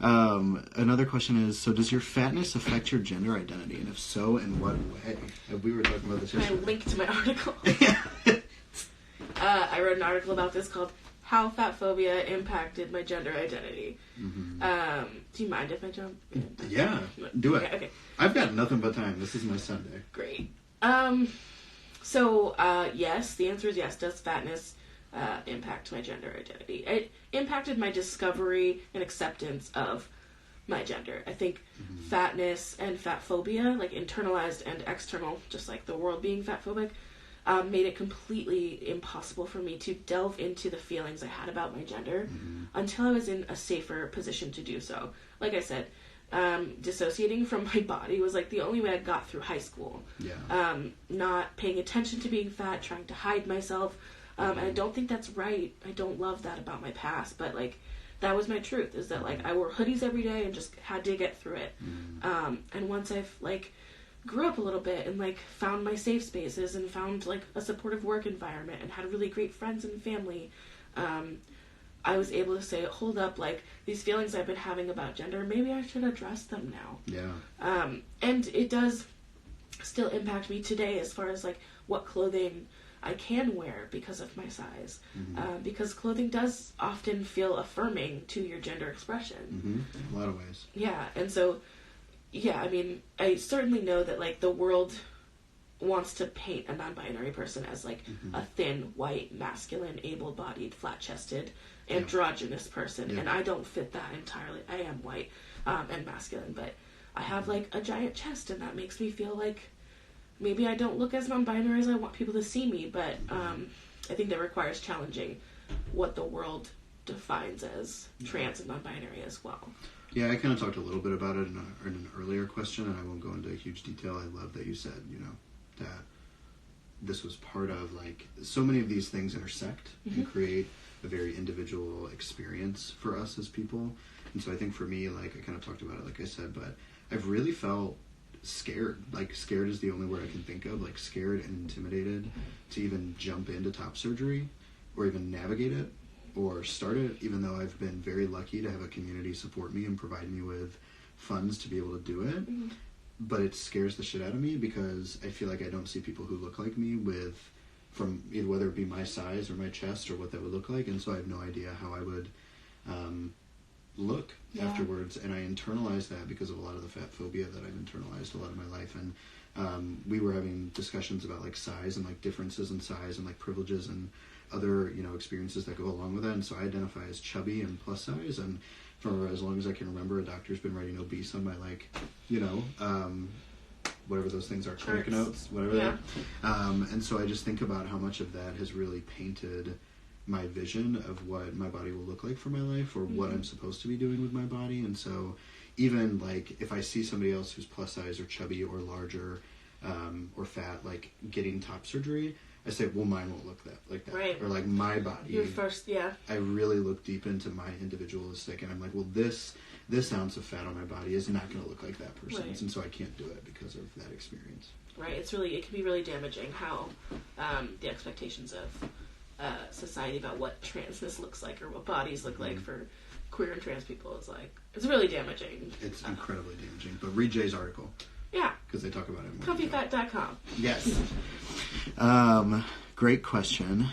Speaker 2: Another question is, so does your fatness affect your gender identity? And if so, in what way? We were talking about this yesterday.
Speaker 1: I linked to my article. I wrote an article about this called How Fat Phobia Impacted My Gender Identity. Mm-hmm. Do you mind if I jump in?
Speaker 2: Yeah, do it.
Speaker 1: Okay.
Speaker 2: I've got nothing but time. This is my Sunday.
Speaker 1: Great. So, yes, the answer is yes. Does fatness impact my gender identity? It impacted my discovery and acceptance of my gender. I think fatness and fat phobia, like internalized and external, just like the world being fat phobic, made it completely impossible for me to delve into the feelings I had about my gender until I was in a safer position to do so. Like I said, dissociating from my body was like the only way I got through high school.
Speaker 2: Yeah.
Speaker 1: Not paying attention to being fat, trying to hide myself. And I don't think that's right. I don't love that about my past, but like that was my truth, is that like I wore hoodies every day and just had to get through it. And once I've like grew up a little bit and like found my safe spaces and found like a supportive work environment and had really great friends and family, I was able to say, hold up, like these feelings I've been having about gender, maybe I should address them now.
Speaker 2: Yeah.
Speaker 1: And it does still impact me today as far as like what clothing I can wear because of my size. Because clothing does often feel affirming to your gender expression.
Speaker 2: In a lot of ways.
Speaker 1: Yeah, and so, yeah, I mean, I certainly know that like the world wants to paint a non-binary person as like a thin, white, masculine, able-bodied, flat-chested, androgynous person, and I don't fit that entirely. I am white and masculine, but I have like a giant chest, and that makes me feel like maybe I don't look as non-binary as I want people to see me, but I think that requires challenging what the world defines as trans and non-binary as well.
Speaker 2: Yeah, I kind of talked a little bit about it in an earlier question, and I won't go into huge detail. I love that you said, that this was part of, like, so many of these things intersect and create a very individual experience for us as people. And so I think for me, like, I kind of talked about it, like I said, but I've really felt scared. Like, scared is the only word I can think of. Like, scared and intimidated to even jump into top surgery or even navigate it or start it, even though I've been very lucky to have a community support me and provide me with funds to be able to do it. But it scares the shit out of me because I feel like I don't see people who look like me from either whether it be my size or my chest or what that would look like, and so I have no idea how I would look afterwards, and I internalized that because of a lot of the fat phobia that I've internalized a lot of my life. And we were having discussions about like size and like differences in size and like privileges and other experiences that go along with that, and so I identify as chubby and plus size, and for as long as I can remember, a doctor's been writing obese on my, like, whatever those things are, clinic notes, whatever they are. And so I just think about how much of that has really painted my vision of what my body will look like for my life, or what I'm supposed to be doing with my body. And so even, like, if I see somebody else who's plus size or chubby or larger or fat, like, getting top surgery, I say, well, mine won't look like that.
Speaker 1: Right.
Speaker 2: Or, like, my body.
Speaker 1: Your first,
Speaker 2: I really look deep into my individualistic, and I'm like, well, this ounce of fat on my body is not going to look like that person's,
Speaker 1: right.
Speaker 2: And so I can't do it because of that experience.
Speaker 1: Right. It can be really damaging how the expectations of society about what transness looks like or what bodies look like for queer and trans people is like, it's really damaging.
Speaker 2: It's incredibly damaging. But read Jay's article.
Speaker 1: Yeah.
Speaker 2: Because they talk about it more.
Speaker 1: Comfyfat.com.
Speaker 2: Yes. Great question.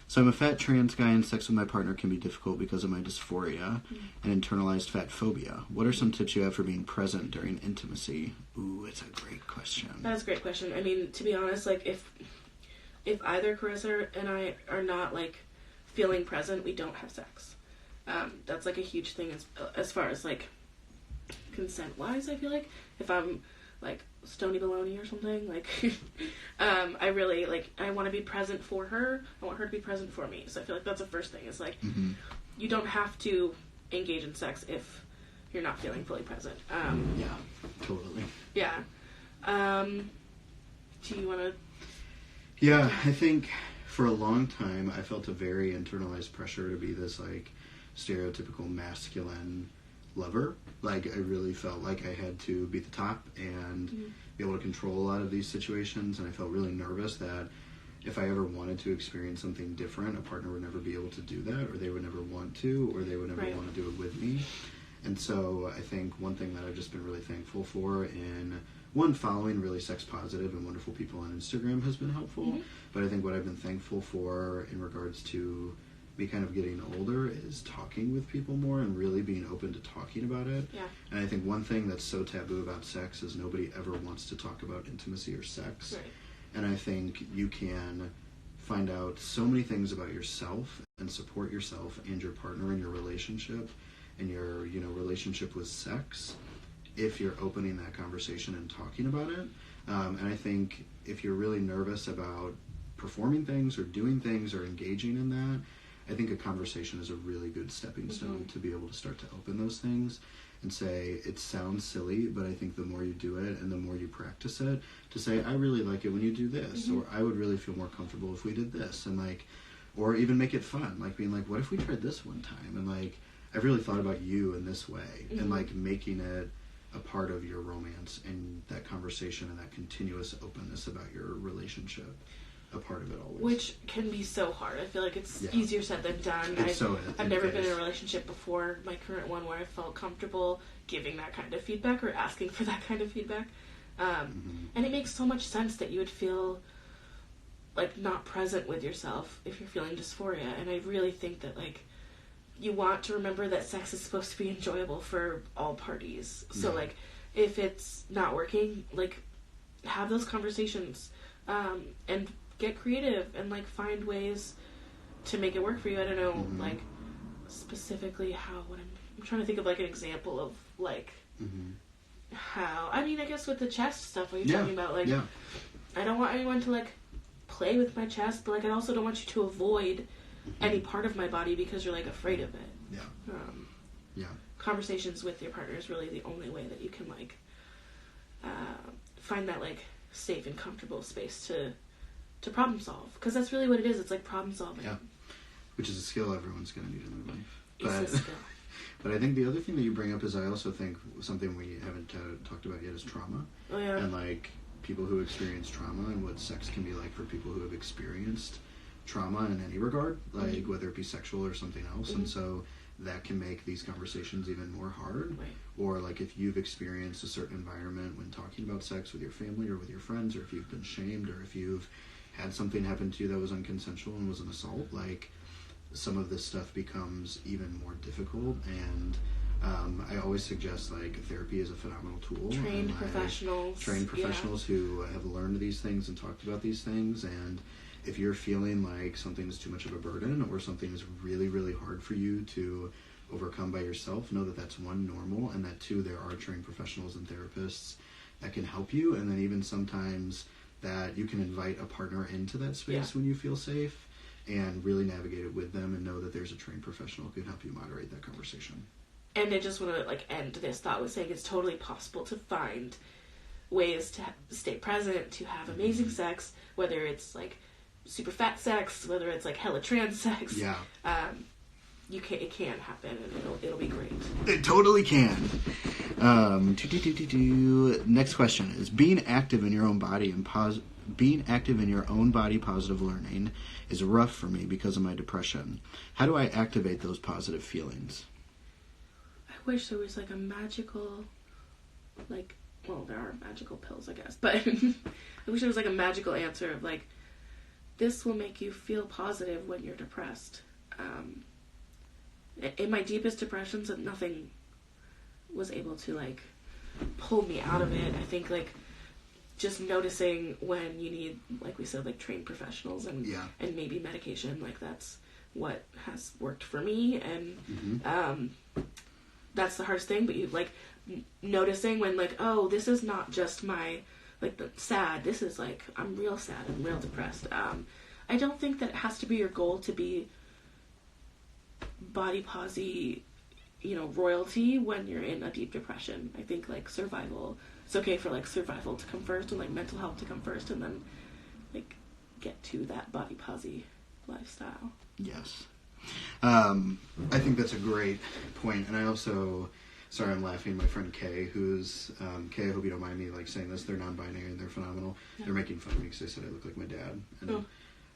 Speaker 2: So I'm a fat trans guy, and sex with my partner can be difficult because of my dysphoria and internalized fat phobia. What are some tips you have for being present during intimacy? Ooh, it's a great question.
Speaker 1: That's a great question. I mean, to be honest, like, if either Carissa and I are not, like, feeling present, we don't have sex. That's, like, a huge thing as far as, like, consent-wise, I feel like. If I'm like Stony Baloney or something. Like, I really, like, I want to be present for her. I want her to be present for me. So I feel like that's the first thing. Is like, you don't have to engage in sex if you're not feeling fully present.
Speaker 2: Yeah, totally.
Speaker 1: Yeah. Do you want to?
Speaker 2: Yeah, I think for a long time I felt a very internalized pressure to be this like stereotypical masculine lover. Like I really felt like I had to be the top and be able to control a lot of these situations, and I felt really nervous that if I ever wanted to experience something different, a partner would never be able to do that, or they would never want to, or they would never want to do it with me. And so I think one thing that I've just been really thankful for in one, following really sex positive and wonderful people on Instagram has been helpful. But I think what I've been thankful for in regards to me kind of getting older is talking with people more and really being open to talking about it.
Speaker 1: Yeah.
Speaker 2: And I think one thing that's so taboo about sex is nobody ever wants to talk about intimacy or sex.
Speaker 1: Right.
Speaker 2: And I think you can find out so many things about yourself and support yourself and your partner in your relationship and your, you know, relationship with sex if you're opening that conversation and talking about it. And I think if you're really nervous about performing things or doing things or engaging in that, I think a conversation is a really good stepping stone to be able to start to open those things and say, it sounds silly, but I think the more you do it and the more you practice it, to say, I really like it when you do this, or I would really feel more comfortable if we did this, and like, or even make it fun, like being like, what if we tried this one time, and like, I've really thought about you in this way, and like making it a part of your romance and that conversation and that continuous openness about your relationship a part of it always.
Speaker 1: Which can be so hard. I feel like it's easier said than done. I've never been in a relationship before, my current one, where I felt comfortable giving that kind of feedback or asking for that kind of feedback. And it makes so much sense that you would feel like not present with yourself if you're feeling dysphoria. And I really think that like you want to remember that sex is supposed to be enjoyable for all parties. So like if it's not working, like have those conversations and get creative and like find ways to make it work for you. I don't know like specifically how, I'm trying to think of like an example of like how, I mean, I guess with the chest stuff, what you're talking about, like I don't want anyone to like play with my chest, but like I also don't want you to avoid any part of my body because you're like afraid of it. Conversations with your partner is really the only way that you can like find that like safe and comfortable space to problem solve, because that's really what it is. It's like problem solving. Yeah,
Speaker 2: which is a skill everyone's going to need in their life.
Speaker 1: It's a skill.
Speaker 2: But I think the other thing that you bring up is I also think something we haven't talked about yet is trauma.
Speaker 1: Oh yeah.
Speaker 2: And like people who experience trauma and what sex can be like for people who have experienced trauma in any regard, like whether it be sexual or something else. And so that can make these conversations even more hard.
Speaker 1: Right.
Speaker 2: Or like if you've experienced a certain environment when talking about sex with your family or with your friends, or if you've been shamed, or if you've had something happen to you that was unconsensual and was an assault, like some of this stuff becomes even more difficult. And I always suggest like therapy is a phenomenal tool.
Speaker 1: Trained professionals
Speaker 2: who have learned these things and talked about these things. And if you're feeling like something is too much of a burden or something is really, really hard for you to overcome by yourself, know that that's one, normal, and that two, there are trained professionals and therapists that can help you. And then even sometimes that you can invite a partner into that space when you feel safe and really navigate it with them and know that there's a trained professional who can help you moderate that conversation.
Speaker 1: And I just want to like end this thought with saying it's totally possible to find ways to stay present, to have amazing sex, whether it's like super fat sex, whether it's like hella trans sex.
Speaker 2: Yeah.
Speaker 1: It can happen, and it'll be great.
Speaker 2: It totally can. Next question is: being active in your own body and positive learning is rough for me because of my depression. How do I activate those positive feelings?
Speaker 1: I wish there was like a magical, like, well, there are magical pills, I guess, but I wish there was like a magical answer of like, this will make you feel positive when you're depressed. In my deepest depressions, nothing was able to like pull me out of it. I think like just noticing when you need, like we said, like trained professionals and maybe medication, like that's what has worked for me. And that's the hardest thing. But you like noticing when, like, oh, this is not just my, like, the sad. This is, like, I'm real sad and real depressed. I don't think that it has to be your goal to be body posy, royalty when you're in a deep depression. I think, like, survival, it's okay for, like, survival to come first and, like, mental health to come first, and then, like, get to that body posy lifestyle.
Speaker 2: Yes. I think that's a great point. And I also, sorry, I'm laughing. My friend Kay, who's, Kay, I hope you don't mind me, like, saying this. They're non-binary and they're phenomenal. Yeah. They're making fun of me because they said I look like my dad. And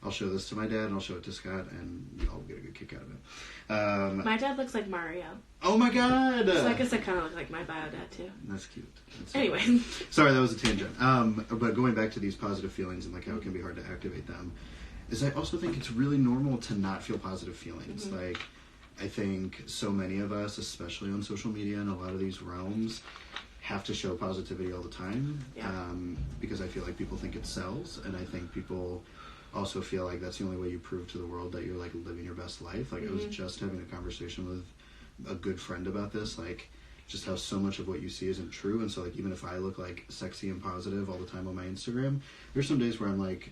Speaker 2: I'll show this to my dad and I'll show it to Scott, and you all get a good kick out of it.
Speaker 1: My dad looks like Mario.
Speaker 2: Oh my god!
Speaker 1: So I guess I kind of look like my bio dad too.
Speaker 2: That's cute.
Speaker 1: Anyway.
Speaker 2: Sorry, that was a tangent. But going back to these positive feelings and, like, how it can be hard to activate them, is I also think it's really normal to not feel positive feelings. Mm-hmm. Like, I think so many of us, especially on social media and a lot of these realms, have to show positivity all the time. Yeah. Because I feel like people think it sells, and I think people also feel like that's the only way you prove to the world that you're, like, living your best life. Like, I was just having a conversation with a good friend about this, like, just how so much of what you see isn't true. And so, like, even if I look, like, sexy and positive all the time on my Instagram, there's some days where I'm like,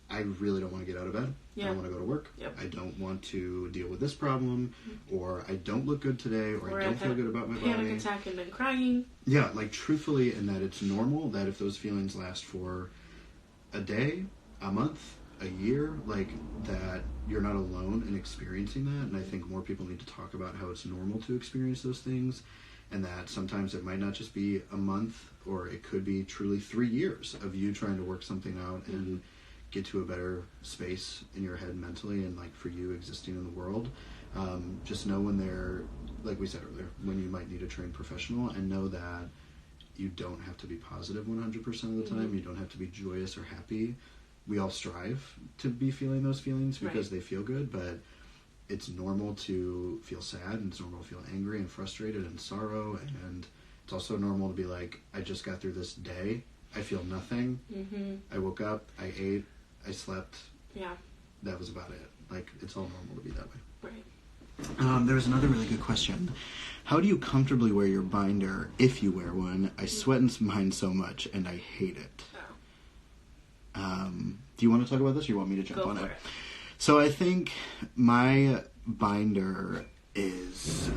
Speaker 2: I really don't want to get out of bed. Yeah. I don't want to go to work. Yep. I don't want to deal with this problem, or I don't look good today, or I don't feel good about my body.
Speaker 1: Panic attack and then crying.
Speaker 2: Yeah, like, truthfully, and that it's normal that if those feelings last for a day, a month, a year, like, that you're not alone in experiencing that. And I think more people need to talk about how it's normal to experience those things, and that sometimes it might not just be a month, or it could be truly 3 years of you trying to work something out and get to a better space in your head mentally, and, like, for you existing in the world. Just know when they're, like we said earlier, when you might need a trained professional, and know that you don't have to be positive 100% of the time. You don't have to be joyous or happy. We all strive to be feeling those feelings because they feel good, but it's normal to feel sad, and it's normal to feel angry and frustrated and sorrow, and it's also normal to be like, I just got through this day, I feel nothing, I woke up, I ate, I slept, that was about it. Like, it's all normal to be that way. Right. There's another really good question. How do you comfortably wear your binder if you wear one? I sweat in mine so much, and I hate it. Do you want to talk about this, or you want me to jump on it? So I think my binder is...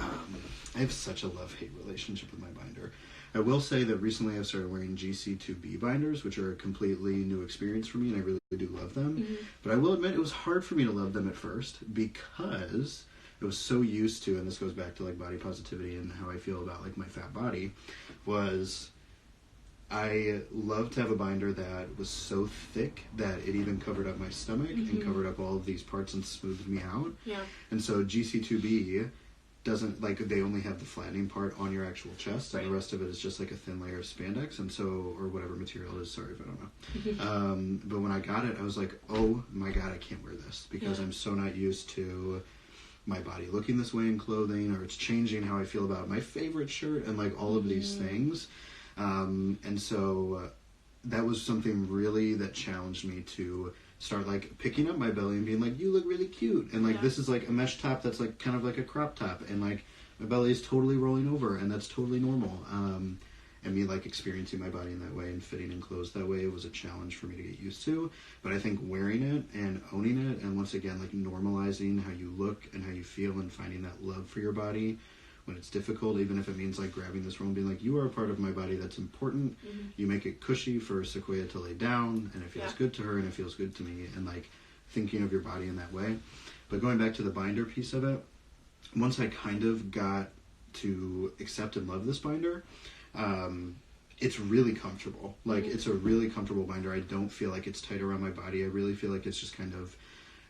Speaker 2: I have such a love-hate relationship with my binder. I will say that recently I've started wearing GC2B binders, which are a completely new experience for me, and I really do love them. But I will admit it was hard for me to love them at first, because I was so used to, and this goes back to, like, body positivity and how I feel about, like, my fat body, was... I love to have a binder that was so thick that it even covered up my stomach and covered up all of these parts and smoothed me out. Yeah. And so GC2B doesn't, like, they only have the flattening part on your actual chest, and the rest of it is just, like, a thin layer of spandex, and so, or whatever material it is, sorry if I don't know. But when I got it, I was like, oh my god, I can't wear this, because I'm so not used to my body looking this way in clothing, or it's changing how I feel about my favorite shirt, and, like, all of these things. And so that was something really that challenged me to start, like, picking up my belly and being like, you look really cute, and, like, this is, like, a mesh top that's, like, kind of like a crop top, and, like, my belly is totally rolling over, and that's totally normal. And me, like, experiencing my body in that way and fitting in clothes that way was a challenge for me to get used to. But I think wearing it and owning it, and once again, like, normalizing how you look and how you feel, and finding that love for your body when it's difficult, even if it means, like, grabbing this roll and being like, you are a part of my body that's important. You make it cushy for Sequoia to lay down, and it feels good to her, and it feels good to me, and, like, thinking of your body in that way. But going back to the binder piece of it, once I kind of got to accept and love this binder, it's really comfortable. Like, it's a really comfortable binder. I don't feel like it's tight around my body. I really feel like it's just kind of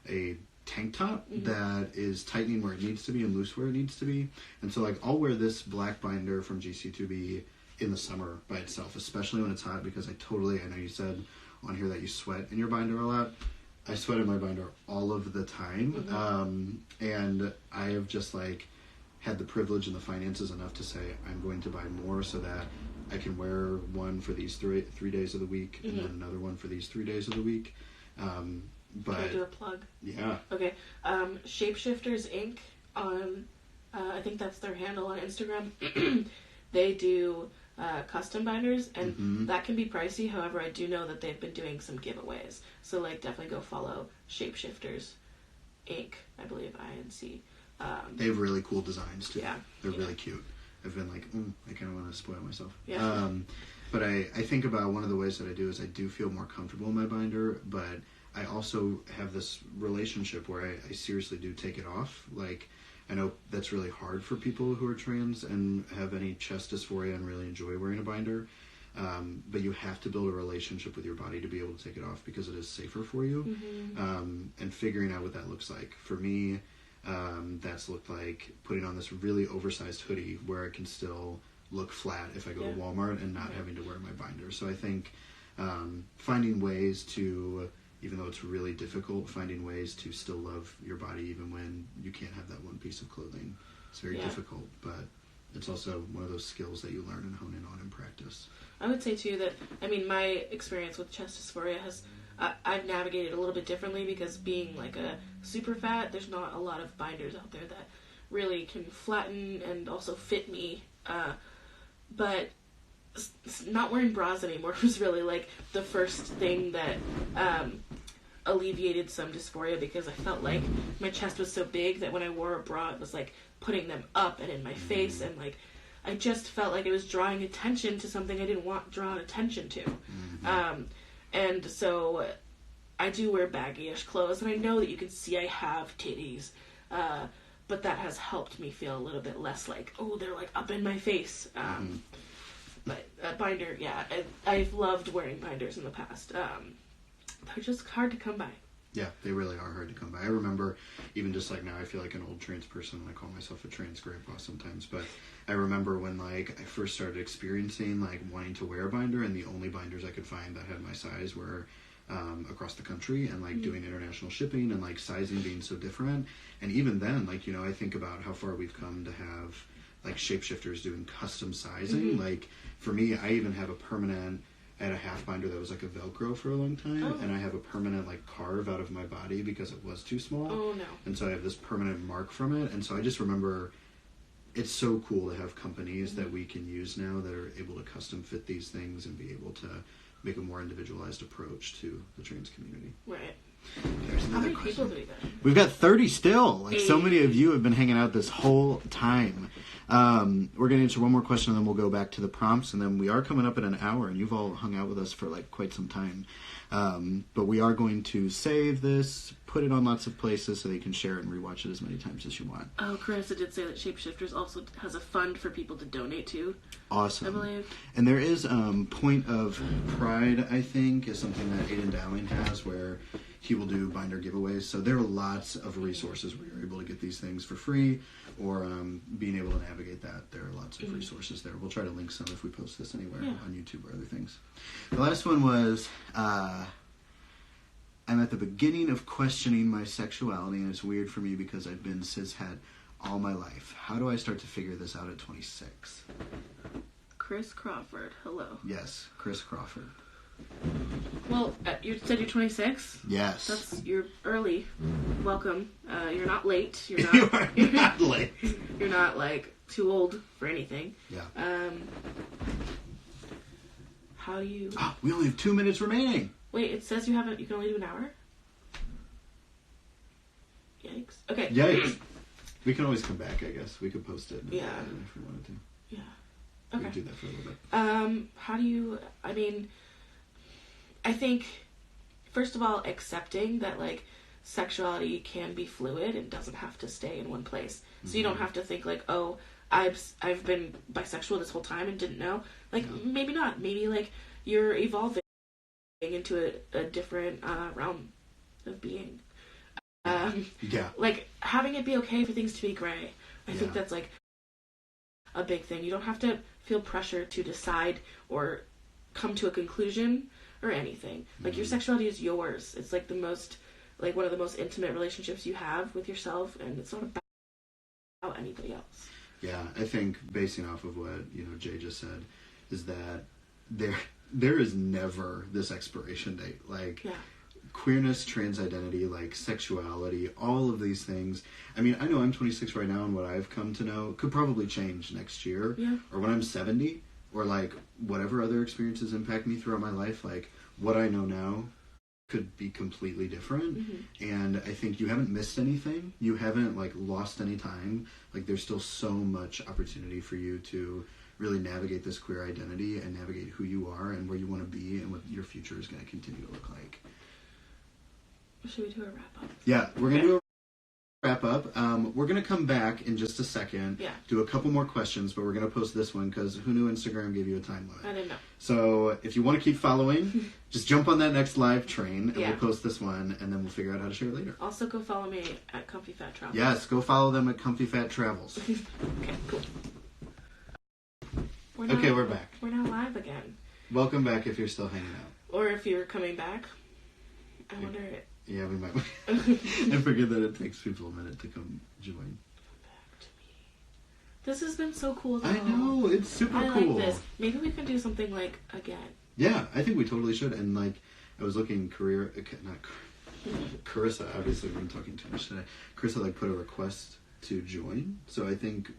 Speaker 2: a tank top that is tightening where it needs to be and loose where it needs to be. And so, like, I'll wear this black binder from GC2B in the summer by itself, especially when it's hot, because I know you said on here that you sweat in your binder a lot. I sweat in my binder all of the time. And I have just, like, had the privilege and the finances enough to say I'm going to buy more so that I can wear one for these three days of the week, and then another one for these 3 days of the week. But
Speaker 1: can I do a plug?
Speaker 2: Yeah.
Speaker 1: Okay. Shapeshifters Inc. on, I think that's their handle on Instagram. they do custom binders, and that can be pricey. However, I do know that they've been doing some giveaways, so like definitely go follow Shapeshifters Inc. I believe INC.
Speaker 2: They have really cool designs too.
Speaker 1: Yeah,
Speaker 2: they're really cute. I've been like, I kind of want to spoil myself.
Speaker 1: Yeah.
Speaker 2: But I think about one of the ways that I do is I do feel more comfortable in my binder, but I also have this relationship where I seriously do take it off. Like, I know that's really hard for people who are trans and have any chest dysphoria and really enjoy wearing a binder. But you have to build a relationship with your body to be able to take it off because it is safer for you. And figuring out what that looks like. For me, that's looked like putting on this really oversized hoodie where it can still look flat if I go to Walmart and not having to wear my binder. So I think finding ways to, even though it's really difficult, finding ways to still love your body even when you can't have that one piece of clothing. It's very difficult, but it's also one of those skills that you learn and hone in on in practice.
Speaker 1: I would say too that, I mean, my experience with chest dysphoria has, I've navigated a little bit differently because being like a super fat, there's not a lot of binders out there that really can flatten and also fit me. But not wearing bras anymore was really like the first thing that alleviated some dysphoria, because I felt like my chest was so big that when I wore a bra it was like putting them up and in my face, and like I just felt like it was drawing attention to something I didn't want drawn attention to. And so I do wear baggy-ish clothes, and I know that you can see I have titties, but that has helped me feel a little bit less like, oh, they're like up in my face. But a binder, I've loved wearing binders in the past. They're just hard to come by.
Speaker 2: Yeah, they really are hard to come by. I remember, even just like now, I feel like an old trans person when I call myself a trans grandpa sometimes, but I remember when like I first started experiencing like wanting to wear a binder, and the only binders I could find that had my size were across the country, and like doing international shipping and like sizing being so different. And even then, like, you know, I think about how far we've come to have like Shapeshifters doing custom sizing. Like for me, I even have a permanent, I had a half binder that was like a Velcro for a long time, and I have a permanent like carve out of my body because it was too small.
Speaker 1: Oh no.
Speaker 2: And so I have this permanent mark from it, and so I just remember it's so cool to have companies that we can use now that are able to custom fit these things and be able to make a more individualized approach to the trans community.
Speaker 1: Right.
Speaker 2: There's
Speaker 1: How
Speaker 2: another
Speaker 1: many
Speaker 2: question.
Speaker 1: people do we got?
Speaker 2: We've got 30 still. Like, so many of you have been hanging out this whole time. We're going to answer one more question, and then we'll go back to the prompts, and then we are coming up at an hour, and you've all hung out with us for like quite some time. But we are going to save this, put it on lots of places so that you can share it and rewatch it as many times as you want.
Speaker 1: Oh, Carissa did say that Shapeshifters also has a fund for people to donate to.
Speaker 2: Awesome.
Speaker 1: I believe.
Speaker 2: And there is Point of Pride, I think, is something that Aiden Dowling has where he will do binder giveaways. So there are lots of resources where you're able to get these things for free, or being able to navigate that. There are lots of resources there. We'll try to link some if we post this anywhere on YouTube or other things. The last one was, I'm at the beginning of questioning my sexuality, and it's weird for me because I've been cishet all my life. How do I start to figure this out at 26?
Speaker 1: Chris Crawford, hello.
Speaker 2: Yes, Chris Crawford.
Speaker 1: Well, you said you're 26?
Speaker 2: Yes.
Speaker 1: You're early. Welcome. You're not late. You're not,
Speaker 2: You are not late.
Speaker 1: You're not, like, too old for anything.
Speaker 2: Yeah.
Speaker 1: How do you...
Speaker 2: Oh, we only have 2 minutes remaining.
Speaker 1: Wait, it says you can only do an hour? Yikes. Okay.
Speaker 2: Yikes. We can always come back, I guess. We could post it if we wanted to.
Speaker 1: Yeah.
Speaker 2: We
Speaker 1: Okay.
Speaker 2: could do that for a little bit.
Speaker 1: How do you... I mean, I think, first of all, accepting that, like, sexuality can be fluid and doesn't have to stay in one place. So you don't have to think, like, oh, I've been bisexual this whole time and didn't know. Like, maybe not. Maybe, like, you're evolving into a different realm of being. Like, having it be okay for things to be gray. I think that's, like, a big thing. You don't have to feel pressure to decide or come to a conclusion or anything. Like, your sexuality is yours. It's, like, one of the most intimate relationships you have with yourself, and it's not about anybody else.
Speaker 2: Yeah, I think basing off of what, Jay just said, is that there is never this expiration date. Like, queerness, trans identity, like sexuality, all of these things. I mean, I know I'm 26 right now, and what I've come to know could probably change next year, or when I'm 70, or like whatever other experiences impact me throughout my life. Like what I know now could be completely different. And I think you haven't missed anything. You haven't like lost any time. Like there's still so much opportunity for you to really navigate this queer identity and navigate who you are and where you want to be and what your future is going to continue to look like.
Speaker 1: Should we do a wrap up?
Speaker 2: Yeah, we're going to do a wrap up. We're going to come back in just a second, do a couple more questions, but we're going to post this one because who knew Instagram gave you a time limit?
Speaker 1: I didn't know.
Speaker 2: So if you want to keep following, just jump on that next live train and we'll post this one and then we'll figure out how to share it later.
Speaker 1: Also go follow me at Comfy Fat Travels.
Speaker 2: Yes, go follow them at Comfy Fat Travels.
Speaker 1: Okay, cool.
Speaker 2: We're back.
Speaker 1: We're now live again.
Speaker 2: Welcome back if you're still hanging out.
Speaker 1: Or if you're coming back. I wonder...
Speaker 2: Yeah, we might. I forget that it takes people a minute to come join.
Speaker 1: Come back to me. This has been so cool, though.
Speaker 2: I know, it's super cool.
Speaker 1: I like this. Maybe we can do something like again.
Speaker 2: Yeah, I think we totally should. And like, I was looking, Carissa, obviously we've been talking too much today. Carissa like put a request to join, so I think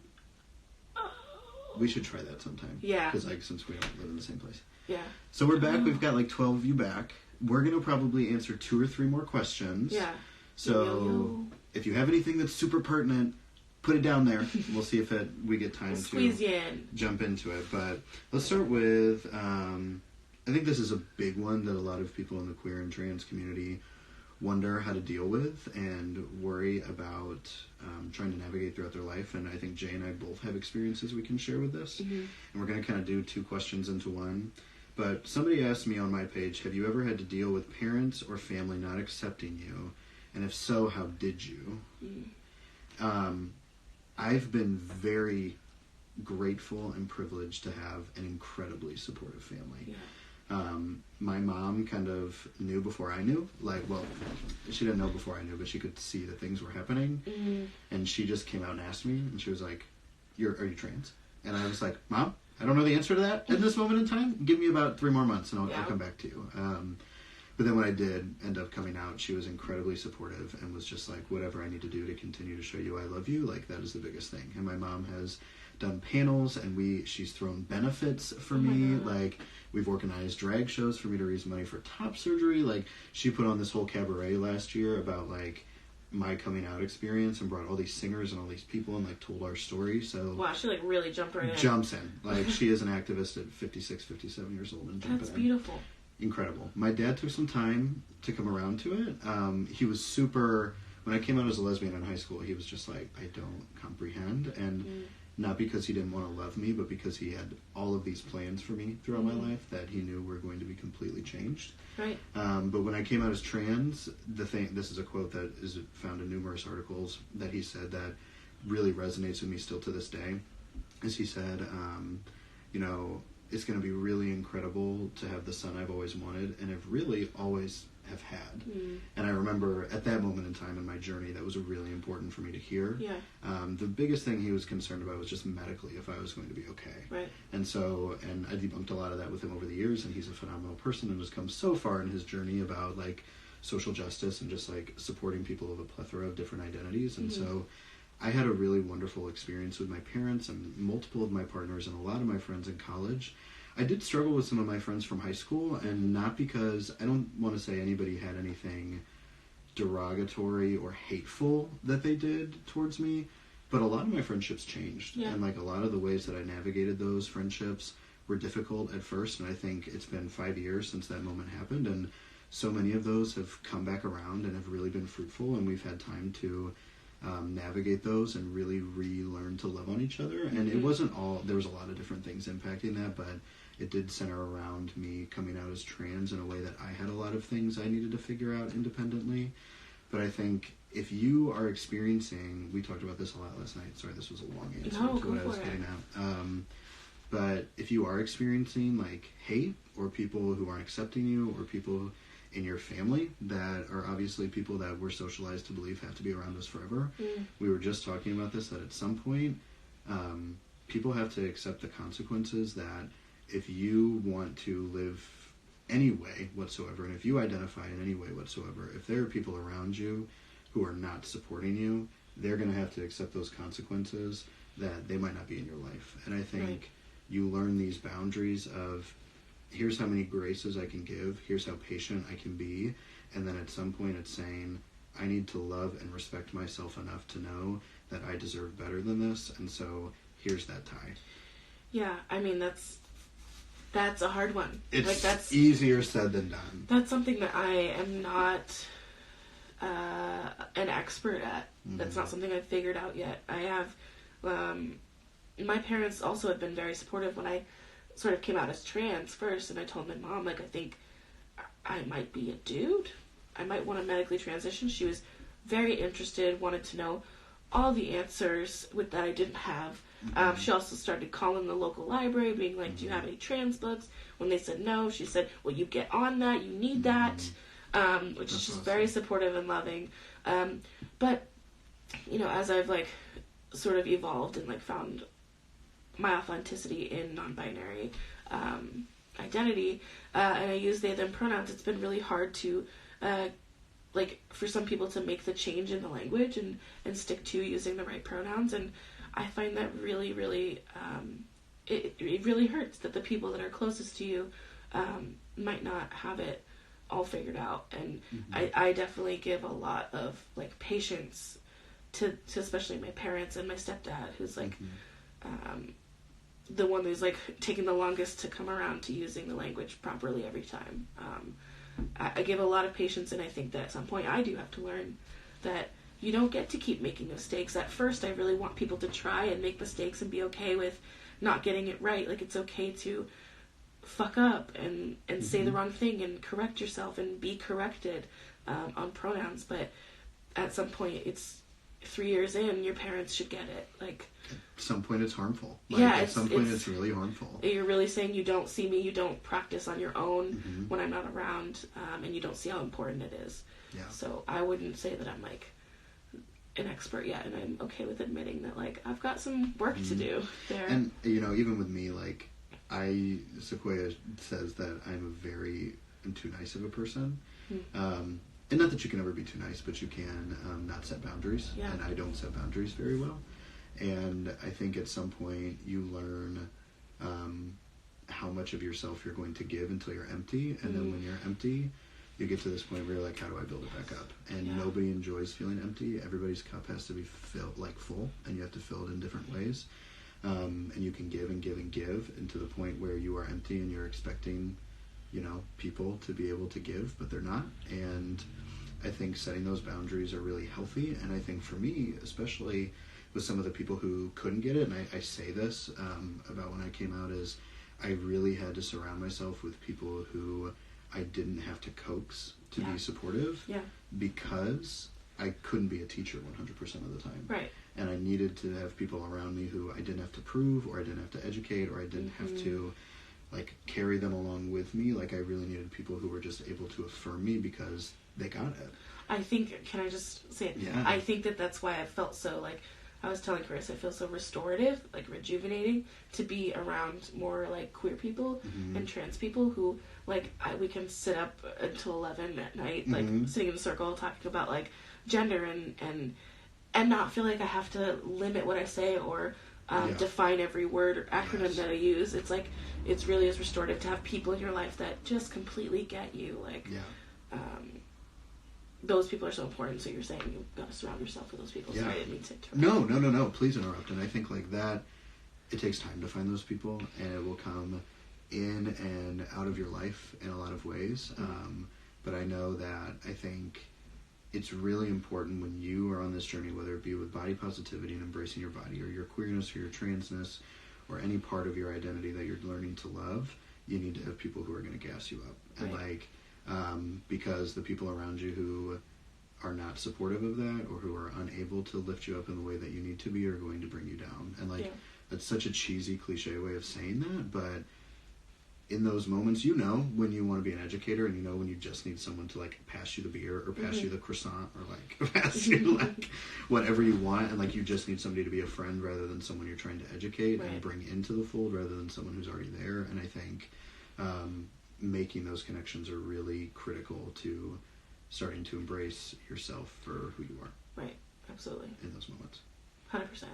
Speaker 2: we should try that sometime.
Speaker 1: Yeah.
Speaker 2: Because like, since we don't live in the same place.
Speaker 1: Yeah.
Speaker 2: So we're back. We've got like 12 of you back. We're going to probably answer 2 or 3 more questions.
Speaker 1: Yeah.
Speaker 2: So if you have anything that's super pertinent, put it down there. We'll see if we get time to jump into it. But let's start with, I think this is a big one that a lot of people in the queer and trans community wonder how to deal with and worry about trying to navigate throughout their life. And I think Jay and I both have experiences we can share with this. And we're going to kind of do 2 questions into one. But somebody asked me on my page, have you ever had to deal with parents or family not accepting you? And if so, how did you? I've been very grateful and privileged to have an incredibly supportive family. My mom kind of knew before I knew. Like, well, she didn't know before I knew, but she could see that things were happening. And she just came out and asked me, and she was like, are you trans? And I was like, Mom, I don't know the answer to that at this moment in time. Give me about 3 more months and I'll come back to you. But then when I did end up coming out, she was incredibly supportive and was just like, whatever I need to do to continue to show you I love you, like that is the biggest thing. And my mom has done panels and she's thrown benefits for me. Like we've organized drag shows for me to raise money for top surgery. Like she put on this whole cabaret last year about like my coming out experience and brought all these singers and all these people and like told our story. So
Speaker 1: wow, she like really jumped right in.
Speaker 2: Jumps in. Like she is an activist at 56, 57 years old and jumping in.
Speaker 1: That's beautiful.
Speaker 2: Incredible. My dad took some time to come around to it. He was super, when I came out as a lesbian in high school, he was just like, I don't comprehend. And not because he didn't want to love me, but because he had all of these plans for me throughout my life that he knew were going to be completely changed.
Speaker 1: Right.
Speaker 2: But when I came out as trans, this is a quote that is found in numerous articles that he said that really resonates with me still to this day, is he said, it's going to be really incredible to have the son I've always wanted and have really always have had. And I remember at that moment in time in my journey, that was really important for me to hear. The biggest thing he was concerned about was just medically if I was going to be okay.
Speaker 1: Right.
Speaker 2: And I debunked a lot of that with him over the years, and he's a phenomenal person and has come so far in his journey about like social justice and just like supporting people of a plethora of different identities. And so I had a really wonderful experience with my parents and multiple of my partners and a lot of my friends in college. I did struggle with some of my friends from high school, and not because, I don't want to say anybody had anything derogatory or hateful that they did towards me, but a lot of my friendships changed. And like a lot of the ways that I navigated those friendships were difficult at first, and I think it's been 5 years since that moment happened, and so many of those have come back around and have really been fruitful, and we've had time to navigate those and really relearn to love on each other. And it wasn't there was a lot of different things impacting that, but it did center around me coming out as trans in a way that I had a lot of things I needed to figure out independently. But I think if you are experiencing, we talked about this a lot last night, sorry this was a long answer to what I was getting at, but if you are experiencing like hate or people who aren't accepting you or people in your family that are obviously people that we're socialized to believe have to be around us forever. We were just talking about this, that at some point people have to accept the consequences that if you want to live any way whatsoever, and if you identify in any way whatsoever, if there are people around you who are not supporting you, they're going to have to accept those consequences that they might not be in your life. And I think you learn these boundaries of, here's how many graces I can give, here's how patient I can be, and then at some point it's saying, I need to love and respect myself enough to know that I deserve better than this, and so here's that tie.
Speaker 1: Yeah, I mean, that's a hard one.
Speaker 2: It's
Speaker 1: like, that's
Speaker 2: easier said than done.
Speaker 1: That's something that I am not an expert at. Mm-hmm. That's not something I've figured out yet. I have, my parents also have been very supportive when I sort of came out as trans first, and I told my mom, like, I think I might be a dude. I might want to medically transition. She was very interested, wanted to know all the answers with that I didn't have. Mm-hmm. She also started calling the local library, being like, do you have any trans books? When they said no, she said, well, you get on that, you need that, which is just awesome. Very supportive and loving. But, you know, as I've, like, sort of evolved and, like, found my authenticity in non-binary identity, and I use they, them pronouns, it's been really hard to, like, for some people to make the change in the language and stick to using the right pronouns, and I find that really, really, it really hurts that the people that are closest to you might not have it all figured out, and I definitely give a lot of, like, patience to especially my parents and my stepdad, who's, like, the one who's, like, taking the longest to come around to using the language properly every time. I give a lot of patience, and I think that at some point I do have to learn that you don't get to keep making mistakes. At first, I really want people to try and make mistakes and be okay with not getting it right. Like, it's okay to fuck up and say the wrong thing and correct yourself and be corrected on pronouns. But at some point, it's 3 years in, your parents should get it. Like,
Speaker 2: at some point, it's harmful. Like,
Speaker 1: yeah,
Speaker 2: at some point, it's really harmful.
Speaker 1: You're really saying you don't see me, you don't practice on your own when I'm not around, and you don't see how important it is.
Speaker 2: Yeah.
Speaker 1: So I wouldn't say that I'm, like, an expert yet, and I'm okay with admitting that, like, I've got some work to do there.
Speaker 2: And, you know, even with me, like, Sequoia says that I'm too nice of a person. And not that you can ever be too nice, but you can not set boundaries.
Speaker 1: Yeah.
Speaker 2: And I don't set boundaries very well. And I think at some point you learn how much of yourself you're going to give until you're empty. And then when you're empty, you get to this point where you're like, how do I build it back up? And nobody enjoys feeling empty. Everybody's cup has to be filled, like, full, and you have to fill it in different ways. And you can give and give and give, and to the point where you are empty and you're expecting, you know, people to be able to give, but they're not. And I think setting those boundaries are really healthy. And I think for me, especially with some of the people who couldn't get it, and I say this about when I came out, is I really had to surround myself with people who I didn't have to coax to be supportive, because I couldn't be a teacher 100% of the time.
Speaker 1: Right.
Speaker 2: And I needed to have people around me who I didn't have to prove, or I didn't have to educate, or I didn't have to, like, carry them along with me. Like, I really needed people who were just able to affirm me because they got it.
Speaker 1: I think, can I just say it?
Speaker 2: Yeah.
Speaker 1: I think that's why I felt so, like, I was telling Chris, I feel so restorative, like, rejuvenating, to be around more, like, queer people and trans people who, like, we can sit up until 11 at night, like, sitting in a circle talking about, like, gender and not feel like I have to limit what I say or define every word or acronym that I use. It's like, it's really as restorative to have people in your life that just completely get you. Like, those people are so important. So you're saying you've got to surround yourself with those people. Sorry, I didn't mean to interrupt.
Speaker 2: No. Please interrupt. And I think, like, that, it takes time to find those people, and it will come in and out of your life in a lot of ways. But I know that I think it's really important when you are on this journey, whether it be with body positivity and embracing your body, or your queerness, or your transness, or any part of your identity that you're learning to love, you need to have people who are going to gas you up. And, like, because the people around you who are not supportive of that, or who are unable to lift you up in the way that you need to be, are going to bring you down. And, like, that's such a cheesy, cliche way of saying that, but in those moments, you know when you want to be an educator, and you know when you just need someone to, like, pass you the beer, or pass you the croissant, or, like, pass you, like, whatever you want, and, like, you just need somebody to be a friend rather than someone you're trying to educate and bring into the fold, rather than someone who's already there. And I think making those connections are really critical to starting to embrace yourself for who you are.
Speaker 1: Right. Absolutely.
Speaker 2: In those moments.
Speaker 1: 100%.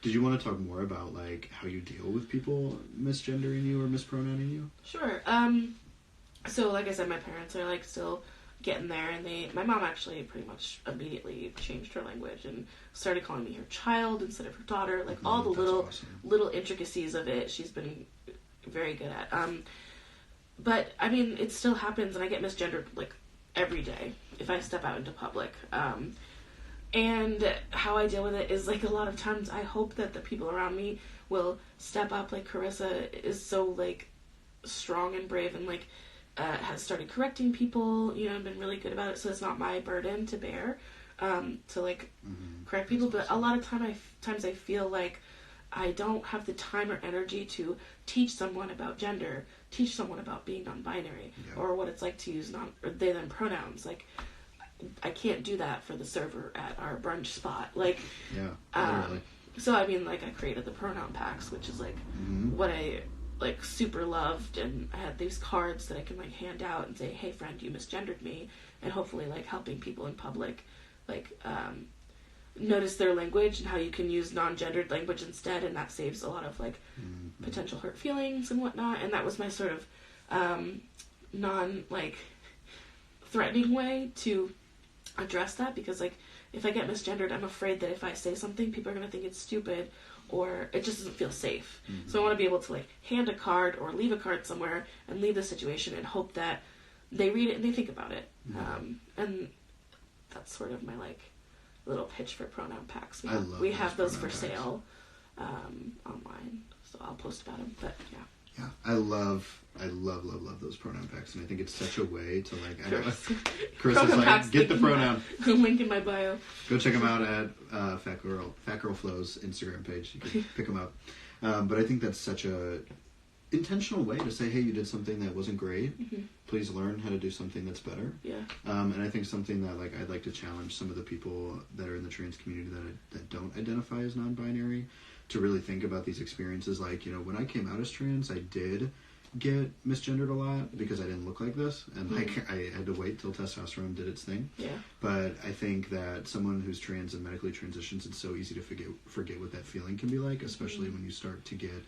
Speaker 2: Did you want to talk more about like how you deal with people misgendering you or mispronouncing you?
Speaker 1: Sure. So like I said, my parents are like still getting there, and my mom actually pretty much immediately changed her language and started calling me her child instead of her daughter. Like all the little intricacies of it, she's been very good at. But I mean, it still happens, and I get misgendered like every day if I step out into public. And how I deal with it is, like, a lot of times I hope that the people around me will step up. Like, Carissa is so, like, strong and brave and, like, has started correcting people, you know, and been really good about it. So it's not my burden to bear, to, like, correct people. But a lot of times I feel like I don't have the time or energy to teach someone about gender, teach someone about being non-binary, or what it's like to use they, them pronouns. Like, I can't do that for the server at our brunch spot. Like, literally. So I mean, like, I created the pronoun packs, which is like what I like super loved, and I had these cards that I can like hand out and say, "Hey, friend, you misgendered me," and hopefully like helping people in public, like notice their language and how you can use non-gendered language instead, and that saves a lot of like potential hurt feelings and whatnot. And that was my sort of non like threatening way to address that, because like if I get misgendered, I'm afraid that if I say something, people are going to think it's stupid, or it just doesn't feel safe. So I want to be able to like hand a card or leave a card somewhere and leave the situation and hope that they read it and they think about it. And that's sort of my like little pitch for pronoun packs. We have those for sale online, so I'll post about them. But
Speaker 2: yeah, I love those pronoun packs, and I think it's such a way to like. Carissa's like, get the pronoun.
Speaker 1: Link in my bio.
Speaker 2: Go check them out at Fat Girl Flow's Instagram page. You can pick them up. But I think that's such a intentional way to say, hey, you did something that wasn't great. Please learn how to do something that's better.
Speaker 1: Yeah.
Speaker 2: And I think something that like I'd like to challenge some of the people that are in the trans community that don't identify as non-binary to really think about these experiences. Like, you know, when I came out as trans, I did get misgendered a lot because I didn't look like this, and like I had to wait till testosterone did its thing.
Speaker 1: Yeah.
Speaker 2: But I think that someone who's trans and medically transitions, it's so easy to forget what that feeling can be like, especially when you start to get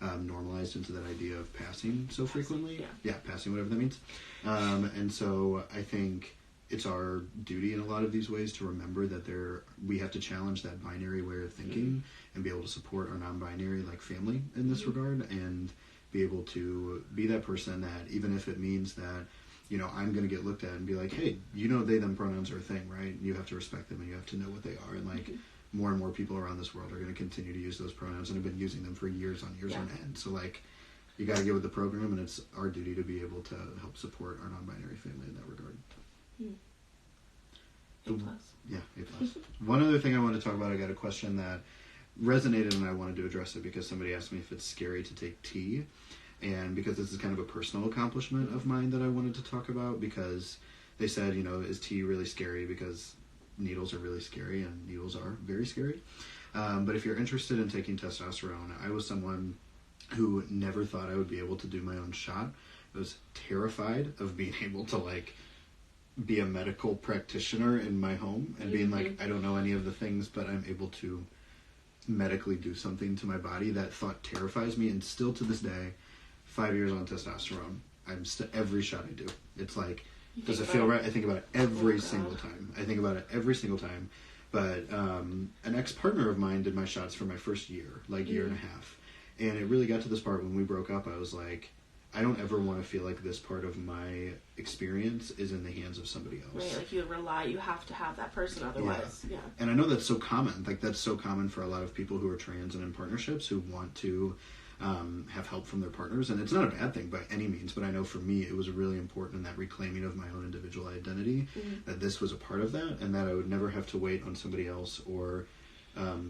Speaker 2: normalized into that idea of passing so frequently. Yeah, passing, whatever that means. And so I think it's our duty in a lot of these ways to remember that we have to challenge that binary way of thinking and be able to support our non-binary like family in this regard, and be able to be that person that, even if it means that, you know, I'm going to get looked at and be like, hey, you know, they, them pronouns are a thing, right? You have to respect them and you have to know what they are. And like more and more people around this world are going to continue to use those pronouns and have been using them for years on end. So like, you got to get with the program, and it's our duty to be able to help support our non-binary family in that regard.
Speaker 1: A+.
Speaker 2: Yeah, A+. One other thing I wanted to talk about, I got a question that resonated, and I wanted to address it because somebody asked me if it's scary to take T, and because this is kind of a personal accomplishment of mine that I wanted to talk about, because they said, you know, is T really scary? Because needles are really scary, and needles are very scary. But if you're interested in taking testosterone, I was someone who never thought I would be able to do my own shot. I was terrified of being able to like be a medical practitioner in my home and being like, I don't know any of the things, but I'm able to medically do something to my body. That thought terrifies me, and still to this day, 5 years on testosterone, every shot I do, it's like, does it feel right? I think about it every single time. But an ex-partner of mine did my shots for my first year, like year and a half, and it really got to this part when we broke up. I was like, I don't ever want to feel like this part of my experience is in the hands of somebody else.
Speaker 1: Right, like you have to have that person, otherwise, yeah.
Speaker 2: And I know that's so common. Like, that's so common for a lot of people who are trans and in partnerships who want to have help from their partners. And it's not a bad thing by any means, but I know for me it was really important in that reclaiming of my own individual identity, that this was a part of that, and that I would never have to wait on somebody else or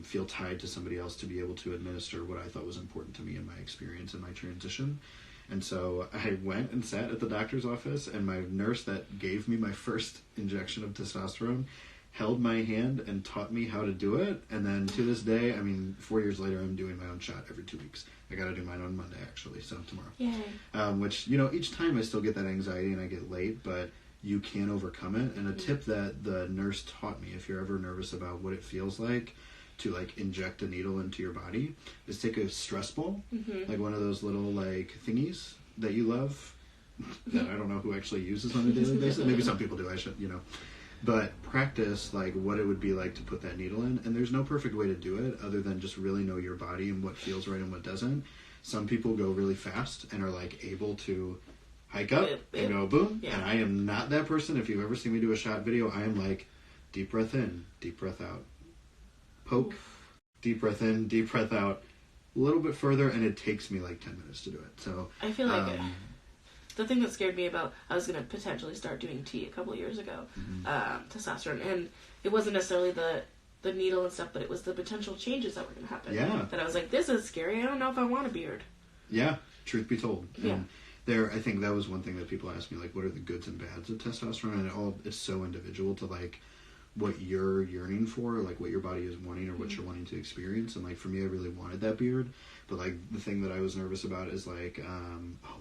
Speaker 2: feel tied to somebody else to be able to administer what I thought was important to me in my experience and my transition. And so I went and sat at the doctor's office, and my nurse that gave me my first injection of testosterone held my hand and taught me how to do it. And then to this day, I mean, 4 years later, I'm doing my own shot every 2 weeks. I got to do mine on Monday, actually, so tomorrow.
Speaker 1: Yay.
Speaker 2: Which, you know, each time I still get that anxiety and I get late, but you can overcome it. And a tip that the nurse taught me, if you're ever nervous about what it feels like to, like, inject a needle into your body, is take a stress ball, like one of those little, like, thingies that you love, that I don't know who actually uses on a daily basis. Maybe some people do, I should, you know. But practice, like, what it would be like to put that needle in. And there's no perfect way to do it other than just really know your body and what feels right and what doesn't. Some people go really fast and are, like, able to hike up and go boom. Yeah. And I am not that person. If you've ever seen me do a shot video, I am like, deep breath in, deep breath out. Poke, deep breath in, deep breath out. A little bit further, and it takes me like 10 minutes to do it. So
Speaker 1: I feel like the thing that scared me about, I was going to potentially start doing T a couple of years ago, testosterone, and it wasn't necessarily the needle and stuff, but it was the potential changes that were going to happen.
Speaker 2: Yeah.
Speaker 1: That I was like, this is scary. I don't know if I want a beard.
Speaker 2: Yeah, truth be told.
Speaker 1: Yeah.
Speaker 2: And I think that was one thing that people ask me, like, what are the goods and bads of testosterone? And it's so individual to, like, what you're yearning for, like what your body is wanting or what you're wanting to experience. And like for me, I really wanted that beard, but like the thing that I was nervous about is like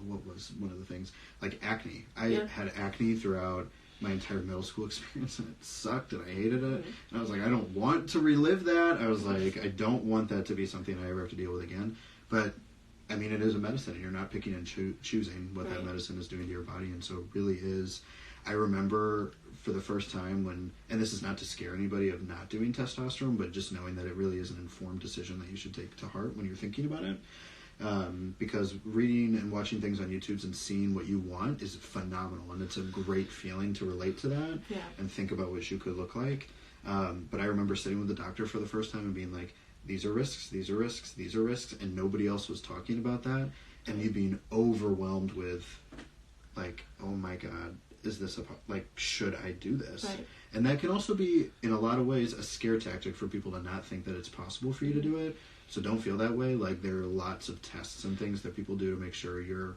Speaker 2: what was one of the things, like acne. I had acne throughout my entire middle school experience, and it sucked and I hated it. And I was like, I don't want to relive that. I was like, I don't want that to be something I ever have to deal with again. But I mean, it is a medicine, and you're not picking and choosing what that medicine is doing to your body. And so it really is. I remember for the first time when, and this is not to scare anybody of not doing testosterone, but just knowing that it really is an informed decision that you should take to heart when you're thinking about it. Because reading and watching things on YouTube and seeing what you want is phenomenal, and it's a great feeling to relate to that and think about what you could look like. But I remember sitting with the doctor for the first time and being like, these are risks, these are risks, these are risks, and nobody else was talking about that, and me being overwhelmed with like, oh my God, is this should I do this? Right. And that can also be, in a lot of ways, a scare tactic for people to not think that it's possible for you to do it. So don't feel that way. Like, there are lots of tests and things that people do to make sure you're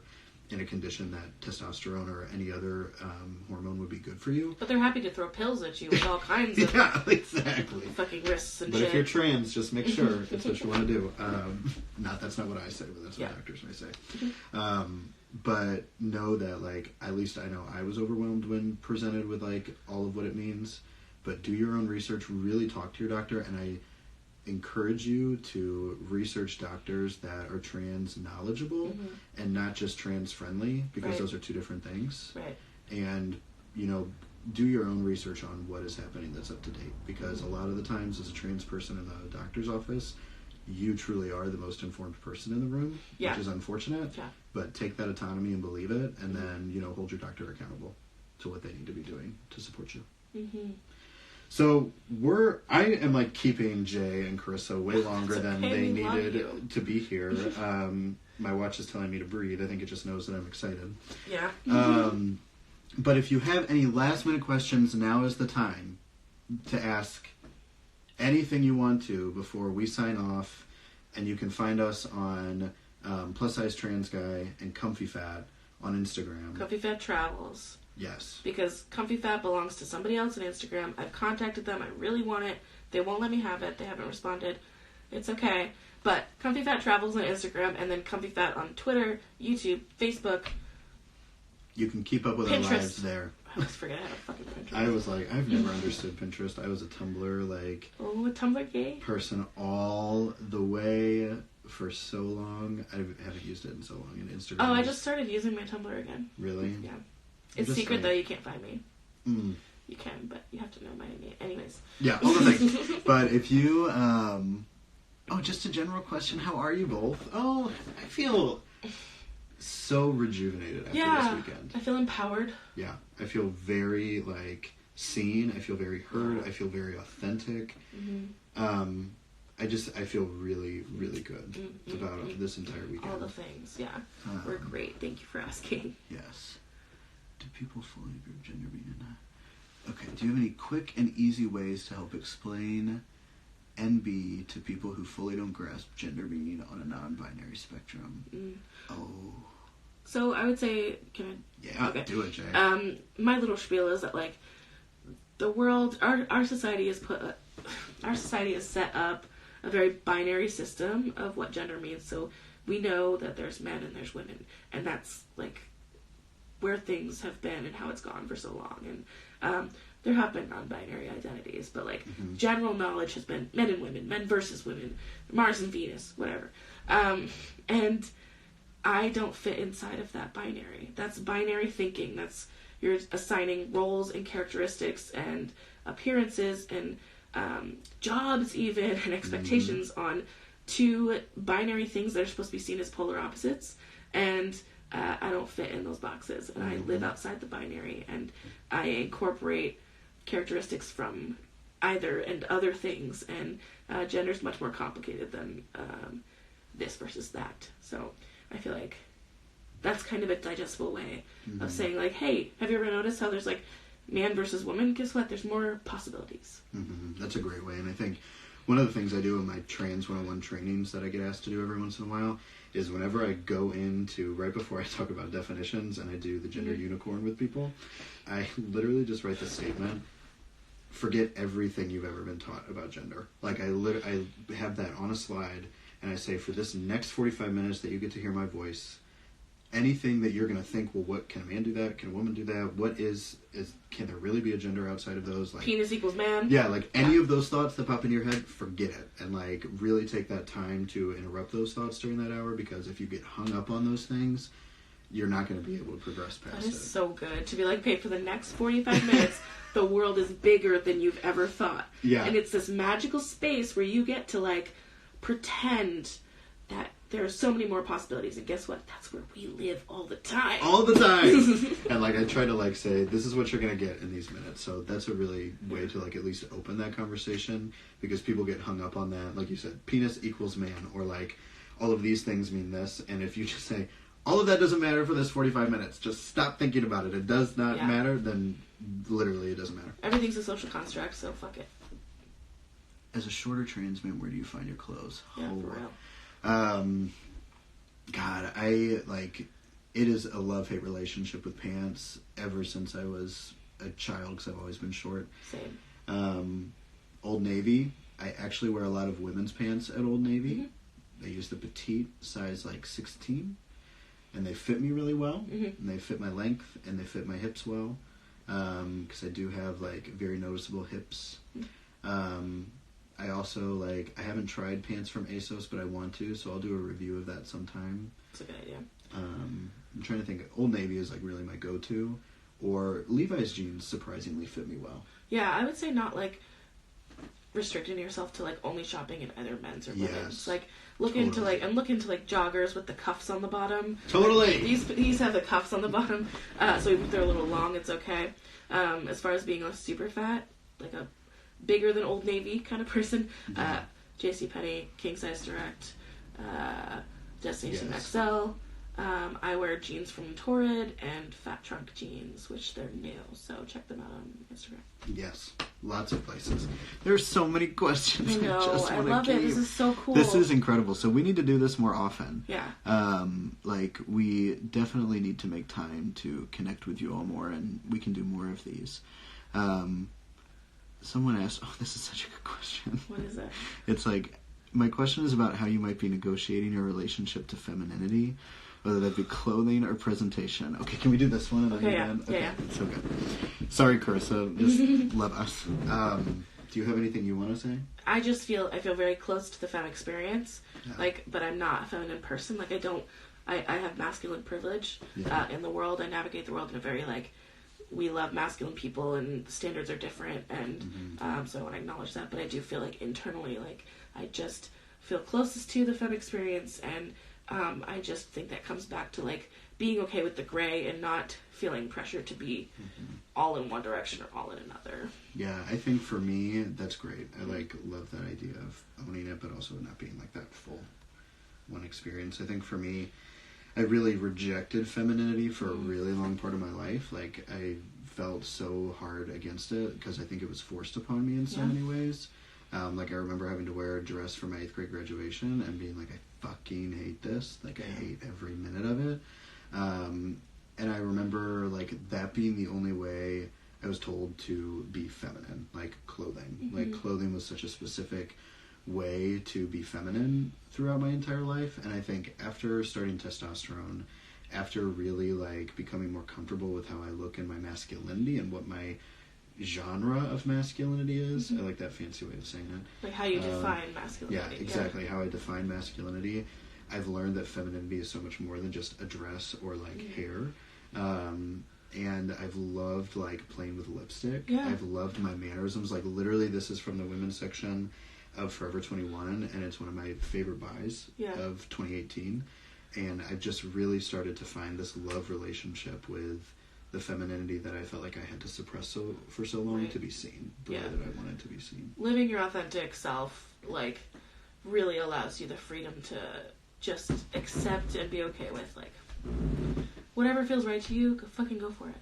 Speaker 2: in a condition that testosterone or any other hormone would be good for you.
Speaker 1: But they're happy to throw pills at you with all kinds of
Speaker 2: exactly
Speaker 1: fucking risks and
Speaker 2: but
Speaker 1: shit.
Speaker 2: If you're trans, just make sure it's what you want to do. That's not what I say, but that's what doctors may say. But know that, like, at least I know I was overwhelmed when presented with, like, all of what it means. But do your own research, really talk to your doctor, and I encourage you to research doctors that are trans knowledgeable and not just trans friendly, because those are two different things. Right. And, you know, do your own research on what is happening that's up to date, because a lot of the times as a trans person in the doctor's office, you truly are the most informed person in the room, which is unfortunate. Yeah. But take that autonomy and believe it, and then, you know, hold your doctor accountable to what they need to be doing to support you. So I am like keeping Jay and Carissa way longer than they needed to be here. My watch is telling me to breathe. I think it just knows that I'm excited. Yeah. But if you have any last minute questions, now is the time to ask anything you want to before we sign off. And you can find us on Plus Size Trans Guy and Comfy Fat on Instagram.
Speaker 1: Comfy Fat Travels.
Speaker 2: Yes.
Speaker 1: Because Comfy Fat belongs to somebody else on Instagram. I've contacted them. I really want it. They won't let me have it. They haven't responded. It's okay. But Comfy Fat Travels on Instagram, and then Comfy Fat on Twitter, YouTube, Facebook.
Speaker 2: You can keep up with
Speaker 1: Pinterest.
Speaker 2: Our lives there.
Speaker 1: I always forget I have a fucking Pinterest.
Speaker 2: I was like, I've never understood Pinterest. I was a Tumblr, like...
Speaker 1: Oh, a Tumblr gay?
Speaker 2: Person all the way for so long. I haven't used it in so long. And Instagram...
Speaker 1: Oh, I just started using my Tumblr again.
Speaker 2: Really?
Speaker 1: Yeah. It's secret, though. You can't find me. You can, but you have to know my name. Anyways.
Speaker 2: Yeah, all the things. But if you... just a general question. How are you both? Oh, I feel... so rejuvenated after this weekend.
Speaker 1: I feel empowered.
Speaker 2: Yeah, I feel very like seen. I feel very heard. I feel very authentic. I feel really, really good about this entire weekend.
Speaker 1: All the things, yeah. We're great. Thank you for asking.
Speaker 2: Yes. Do people fully agree with gender being okay, do you have any quick and easy ways to help explain NB to people who fully don't grasp gender being on a non-binary spectrum?
Speaker 1: So I would say, can I?
Speaker 2: Yeah, okay. Do it, Jay.
Speaker 1: My little spiel is that, like, the world, our society has set up a very binary system of what gender means. So we know that there's men and there's women, and that's like where things have been and how it's gone for so long. And there have been non-binary identities, but like general knowledge has been men and women, men versus women, Mars and Venus, whatever. And I don't fit inside of that binary. That's binary thinking. That's, you're assigning roles and characteristics and appearances and jobs even and expectations on two binary things that are supposed to be seen as polar opposites. And I don't fit in those boxes, and I live outside the binary, and I incorporate characteristics from either and other things, and gender's much more complicated than this versus that. So I feel like that's kind of a digestible way of saying, like, hey, have you ever noticed how there's like man versus woman? Guess what? There's more possibilities.
Speaker 2: That's a great way. And I think one of the things I do in my trans 101 trainings that I get asked to do every once in a while is whenever I go into, right before I talk about definitions and I do the gender unicorn with people, I literally just write the statement, forget everything you've ever been taught about gender. Like I have that on a slide, and I say, for this next 45 minutes that you get to hear my voice, anything that you're going to think, well, what, can a man do that? Can a woman do that? What can there really be a gender outside of those? Like,
Speaker 1: penis equals man.
Speaker 2: Yeah, like any of those thoughts that pop in your head, forget it. And like really take that time to interrupt those thoughts during that hour, because if you get hung up on those things, you're not going to be able to progress past it.
Speaker 1: That is so good. To be like, hey, for the next 45 minutes, the world is bigger than you've ever thought.
Speaker 2: Yeah.
Speaker 1: And it's this magical space where you get to like pretend that there are so many more possibilities, and guess what? That's where we live all the time.
Speaker 2: All the time. And like I try to like say, this is what you're gonna get in these minutes. So that's a really way to like at least open that conversation, because people get hung up on that. Like you said, penis equals man, or like all of these things mean this. And if you just say all of that doesn't matter for this 45 minutes, just stop thinking about it. It does not matter. Then literally it doesn't matter.
Speaker 1: Everything's a social construct, so fuck it.
Speaker 2: As a shorter trans man, where do you find your clothes?
Speaker 1: Yeah, for real.
Speaker 2: God, it is a love-hate relationship with pants ever since I was a child, because I've always been short.
Speaker 1: Same.
Speaker 2: Old Navy, I actually wear a lot of women's pants at Old Navy. I use the petite size, like 16, and they fit me really well, and they fit my length, and they fit my hips well, because I do have like very noticeable hips. I also, I haven't tried pants from ASOS, but I want to, so I'll do a review of that sometime.
Speaker 1: That's a good idea.
Speaker 2: I'm trying to think. Old Navy is, really my go-to. Or Levi's jeans surprisingly fit me well.
Speaker 1: Yeah, I would say not, restricting yourself to, only shopping in either men's or women's.
Speaker 2: Yes.
Speaker 1: Look into, joggers with the cuffs on the bottom.
Speaker 2: Totally!
Speaker 1: These have the cuffs on the bottom, so even if they're a little long, it's okay. As far as being a super fat, a bigger than Old Navy kind of person, JCPenney, King Size Direct, Destination XL. I wear jeans from Torrid and Fat Trunk jeans, which they're new, so check them out on Instagram.
Speaker 2: Yes, lots of places. There's so many questions.
Speaker 1: I know, I love it. This is so cool.
Speaker 2: This is incredible. So we need to do this more often.
Speaker 1: Yeah.
Speaker 2: We definitely need to make time to connect with you all more, and we can do more of these. Someone asked, this is such a good question.
Speaker 1: What is it?
Speaker 2: It's my question is about how you might be negotiating your relationship to femininity, whether that be clothing or presentation. Okay, can we do this one?
Speaker 1: Okay, yeah.
Speaker 2: Okay,
Speaker 1: yeah.
Speaker 2: So good. Sorry, Carissa. Just love us. Do you have anything you want to say?
Speaker 1: I feel very close to the femme experience, but I'm not a feminine person. I have masculine privilege in the world. I navigate the world in a very, we love masculine people and the standards are different, and so I want to acknowledge that, but I do feel internally I just feel closest to the femme experience, and I just think that comes back to being okay with the gray and not feeling pressure to be all in one direction or all in another.
Speaker 2: Yeah, I think for me that's great. I love that idea of owning it, but also not being that full one experience. I think for me, I really rejected femininity for a really long part of my life. I felt so hard against it because I think it was forced upon me in so many ways. I remember having to wear a dress for my 8th grade graduation and being I fucking hate this. I hate every minute of it. And I remember, that being the only way I was told to be feminine, like clothing.
Speaker 1: Mm-hmm.
Speaker 2: Like clothing was such a specific way to be feminine throughout my entire life. And I think after starting testosterone, after really like becoming more comfortable with how I look in my masculinity and what my genre of masculinity is, I like that fancy way of saying it.
Speaker 1: Like how you define masculinity.
Speaker 2: Yeah, exactly. How I define masculinity. I've learned that femininity is so much more than just a dress or like hair. And I've loved like playing with lipstick.
Speaker 1: Yeah.
Speaker 2: I've loved my mannerisms. Like literally, this is from the women's section of Forever 21, and it's one of my favorite buys of 2018. And I've just really started to find this love relationship with the femininity that I felt like I had to suppress for so long to be seen the way that I wanted to be seen.
Speaker 1: Living your authentic self, like, really allows you the freedom to just accept and be okay with, like, whatever feels right to you, fucking go for it.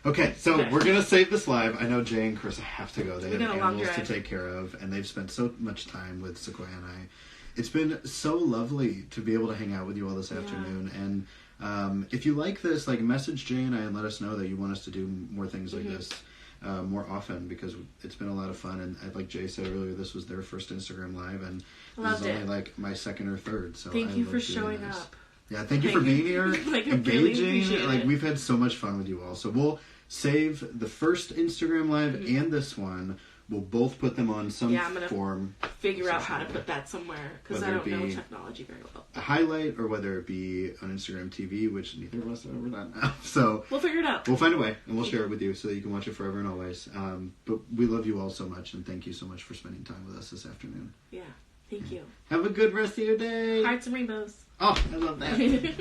Speaker 2: Okay, so we're going to save this live. I know Jay and Carissa have to go. They have animals to take care of, and they've spent so much time with Sequoia and I. It's been so lovely to be able to hang out with you all this afternoon. And if you like this, like, message Jay and I and let us know that you want us to do more things like this more often, because it's been a lot of fun. And like Jay said earlier, this was their first Instagram Live, and this is only like my second or third. So
Speaker 1: thank you for showing up.
Speaker 2: Yeah, thank you for being here,
Speaker 1: like,
Speaker 2: engaging.
Speaker 1: Really
Speaker 2: like, we've had so much fun with you all. So we'll save the first Instagram Live and this one. We'll both put them on some form.
Speaker 1: Figure out how to put that somewhere, because I don't know technology very well.
Speaker 2: A highlight, or whether it be on Instagram TV, which neither of us have ever done now. So
Speaker 1: we'll figure it out.
Speaker 2: We'll find a way, and we'll share it with you so that you can watch it forever and always. But we love you all so much, and thank you so much for spending time with us this afternoon.
Speaker 1: Yeah, thank you.
Speaker 2: Have a good rest of your day.
Speaker 1: Hearts and rainbows.
Speaker 2: Oh, I love that.